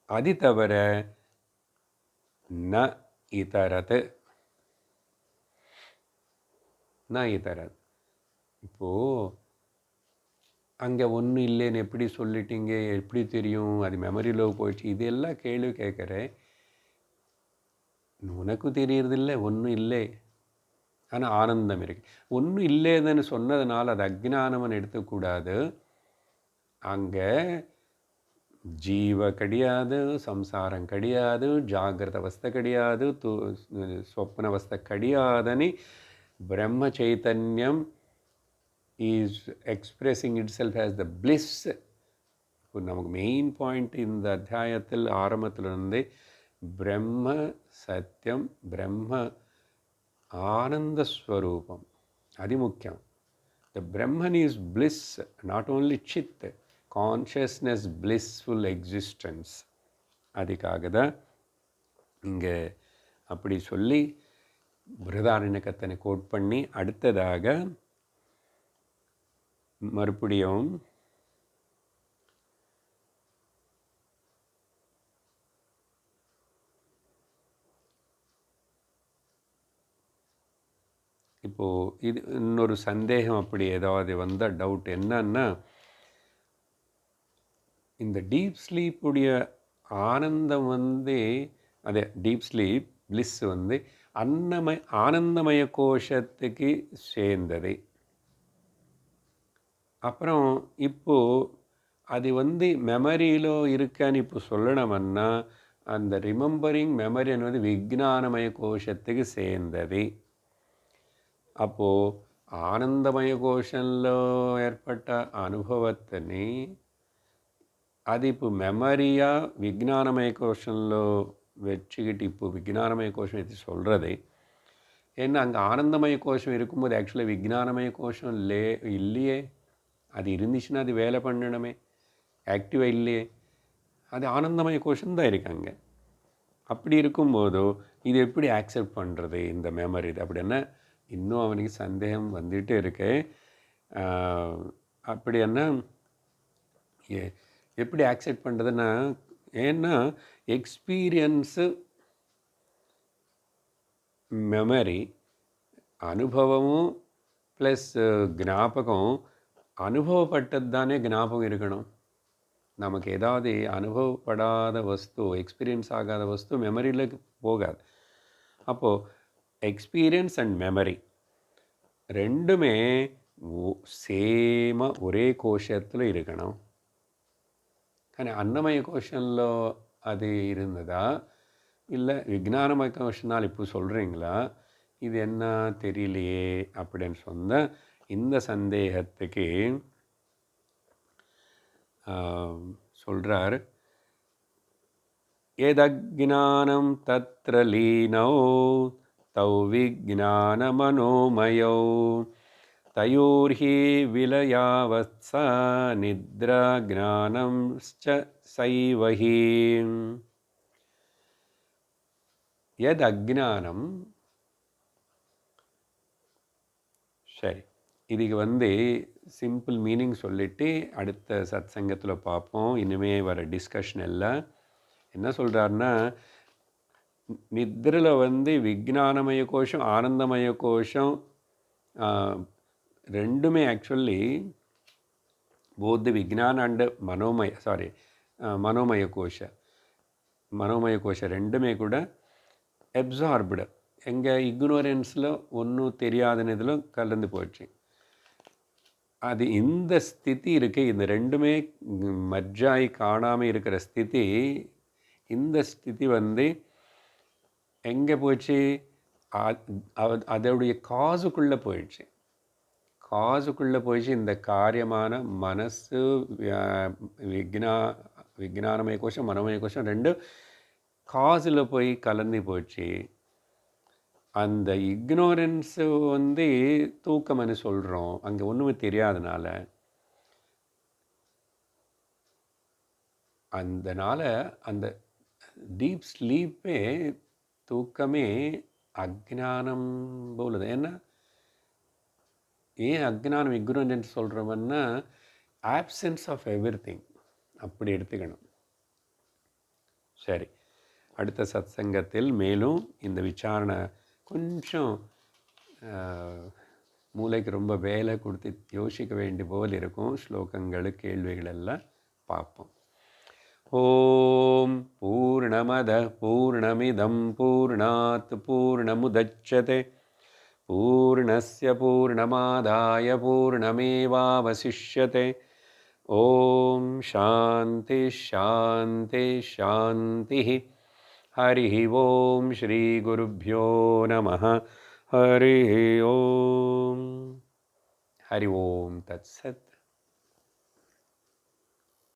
அது தவிர ந இதரத். இப்போது அங்கே ஒன்றும் இல்லைன்னு எப்படி சொல்லிட்டீங்க, எப்படி தெரியும், அது மெமரியில் போயிடுச்சு, இதெல்லாம் கேள்வி கேட்குறேன். உனக்கும் தெரியறதில்லை ஒன்றும் இல்லை, ஆனால் ஆனந்தம் இருக்கு. ஒன்றும் இல்லைன்னு சொன்னதுனால அது அஜ்ஞானம்னு எடுத்துக்கூடாது. அங்கே ஜீவ கிடையாது, சம்சாரம் கிடையாது, ஜாகிரத அவஸ்தை கிடையாது, ஸ்வப்ன அவஸ்தை கிடையாதுன்னு பிரம்ம சைத்தன்யம் is expressing it self as the bliss. இப்போ நமக்கு மெயின் பாயிண்ட் இந்த அத்தியாயத்தில் ஆரம்பத்திலிருந்து பிரம்ம சத்தியம், பிரம்ம ஆனந்த ஸ்வரூபம், அது முக்கியம். The Brahman is bliss, not only chit, consciousness, blissful existence. அதுக்காக தான் இங்கே அப்படி சொல்லி பிருகதாரண்யகத்தனை கோட் பண்ணி அடுத்ததாக மறுபடியும் இப்போது இது இன்னொரு சந்தேகம் அப்படி ஏதாவது வந்தால் டவுட் என்னன்னா, இந்த டீப் ஸ்லீப்புடைய ஆனந்தம் அதே டீப் ஸ்லீப் பிளிஸ் ஆனந்தமய கோஷத்துக்கு சேர்ந்தது. அப்புறம் இப்போது அது மெமரியிலோ இருக்கான்னு இப்போ சொல்லணும்னா அந்த ரிமெம்பரிங் மெமரி என்பது விஜ்ஞானமய கோஷத்துக்கு சேர்ந்தது. அப்போது ఆనందమయ కోశంలో ఏర్పడ్డ అనుభవత్ని అది ఇప్పుడు మెమరీயா விஞ்ஞானமய கோஷனில் வச்சுக்கிட்டு இப்போ விஞ்ஞானமய கோஷம் இது சொல்கிறது ஏன்னா அங்கே ஆனந்தமய கோஷம் இருக்கும்போது ஆக்சுவலாக விஞ்ஞானமய கோஷம் இல்லையே. அது இருந்துச்சுன்னா அது வேலை பண்ணணுமே, ஆக்டிவாக இல்லையே. அது ஆனந்தமய கோஷம் தான் இருக்காங்க. அப்படி இருக்கும்போதோ இது எப்படி ஆக்செப்ட் பண்ணுறது இந்த மெமரி? அப்படின்னா இன்னும் அவனுக்கு சந்தேகம் வந்துட்டு இருக்கு. அப்படின்னா எப்படி ஆக்செப்ட் பண்ணுறதுன்னா, ஏன்னா எக்ஸ்பீரியன்ஸு, மெமரி, அனுபவமும் ப்ளஸ் ஞாபகம், அனுபவப்பட்டது தானே ஞாபகம் இருக்கணும். நமக்கு ஏதாவது அனுபவப்படாத வஸ்து, எக்ஸ்பீரியன்ஸ் ஆகாத வஸ்து மெமரியில் போகாது. அப்போது எக்ஸ்பீரியன்ஸ் அண்ட் மெமரி ரெண்டுமே சேமாக ஒரே கோஷத்தில் இருக்கணும். కానీ అన్నమయ కోశంలో அது இருந்ததா, இல்லை விஞ்ஞானமய கோஷனால் இப்போ சொல்கிறீங்களா, இது என்ன தெரியலையே அப்படின்னு சொன்ன இந்த சந்தேகத்துக்கு சொல்கிறார். எதஜ்ஞானம் தத்ர லீனோ தௌ விஜ்ஞானமனோமயோ தயோர்ஹி விலயாவத்ஸ நித்ரா ஞானம் சைவஹி. எத் அஜ்ஞானம். சரி, இதுக்கு சிம்பிள் மீனிங் சொல்லிவிட்டு அடுத்த சத் சங்கத்தில் பார்ப்போம். இனிமேல் வர டிஸ்கஷன் எல்லாம் என்ன சொல்கிறாருன்னா, நித்ரில் விஞ்ஞானமய கோஷம், ஆனந்தமய கோஷம் ரெண்டுமே ஆக்சுவலி போத் விஞ்ஞான அண்டு மனோமய கோஷ ரெண்டுமே கூட அப்சார்ப்டு. எங்கள் இக்னோரன்ஸில் ஒன்றும் தெரியாதுன்னு இதில் கலந்து போச்சு. அது இந்த ஸ்திதி இருக்குது, இந்த ரெண்டுமே மர்ஜாய் காணாமல் இருக்கிற ஸ்திதி, இந்த ஸ்திதி எங்கே போச்சு? அதோடைய காசுக்குள்ளே போயிடுச்சு. இந்த காரியமான மனசு, விஞ்ஞானமய கோஷம், மனோமய கோஷம் ரெண்டு காசில் போய் கலந்து போச்சு. அந்த இக்னோரன்ஸு தூக்கம்னு சொல்கிறோம், அங்கே ஒன்றுமே தெரியாதனால. அந்த டீப் ஸ்லீப்பே, தூக்கமே அஜ்ஞானம் போலுது. ஏன்னா ஏன் அஜ்ஞானம் இக்னோரன்ஸ் சொல்கிறோம்னா, ஆப்சன்ஸ் ஆஃப் எவ்ரி திங் அப்படி எடுத்துக்கணும். சரி, அடுத்த சத் சங்கத்தில் மேலும் இந்த விசாரணை கொஞ்சம் மூளைக்கு ரொம்ப வேலை கொடுத்து யோசிக்க வேண்டிய போல் இருக்கும். ஸ்லோகங்கள், கேள்விகள் எல்லாம் பார்ப்போம். ஓம் பூர்ணமத பூர்ணமிதம் பூர்ணாத் பூர்ணமுதச்யதே பூர்ணஸ்ய பூர்ணமாதாய பூர்ணமேவாவசிஷ்யதே. ஓம் சாந்தி சாந்தி சாந்தி. ஹரி ஓம் ஸ்ரீ குருப்யோ நமः. ஹரி ஓம். ஹரி ஓம் தத்சத்.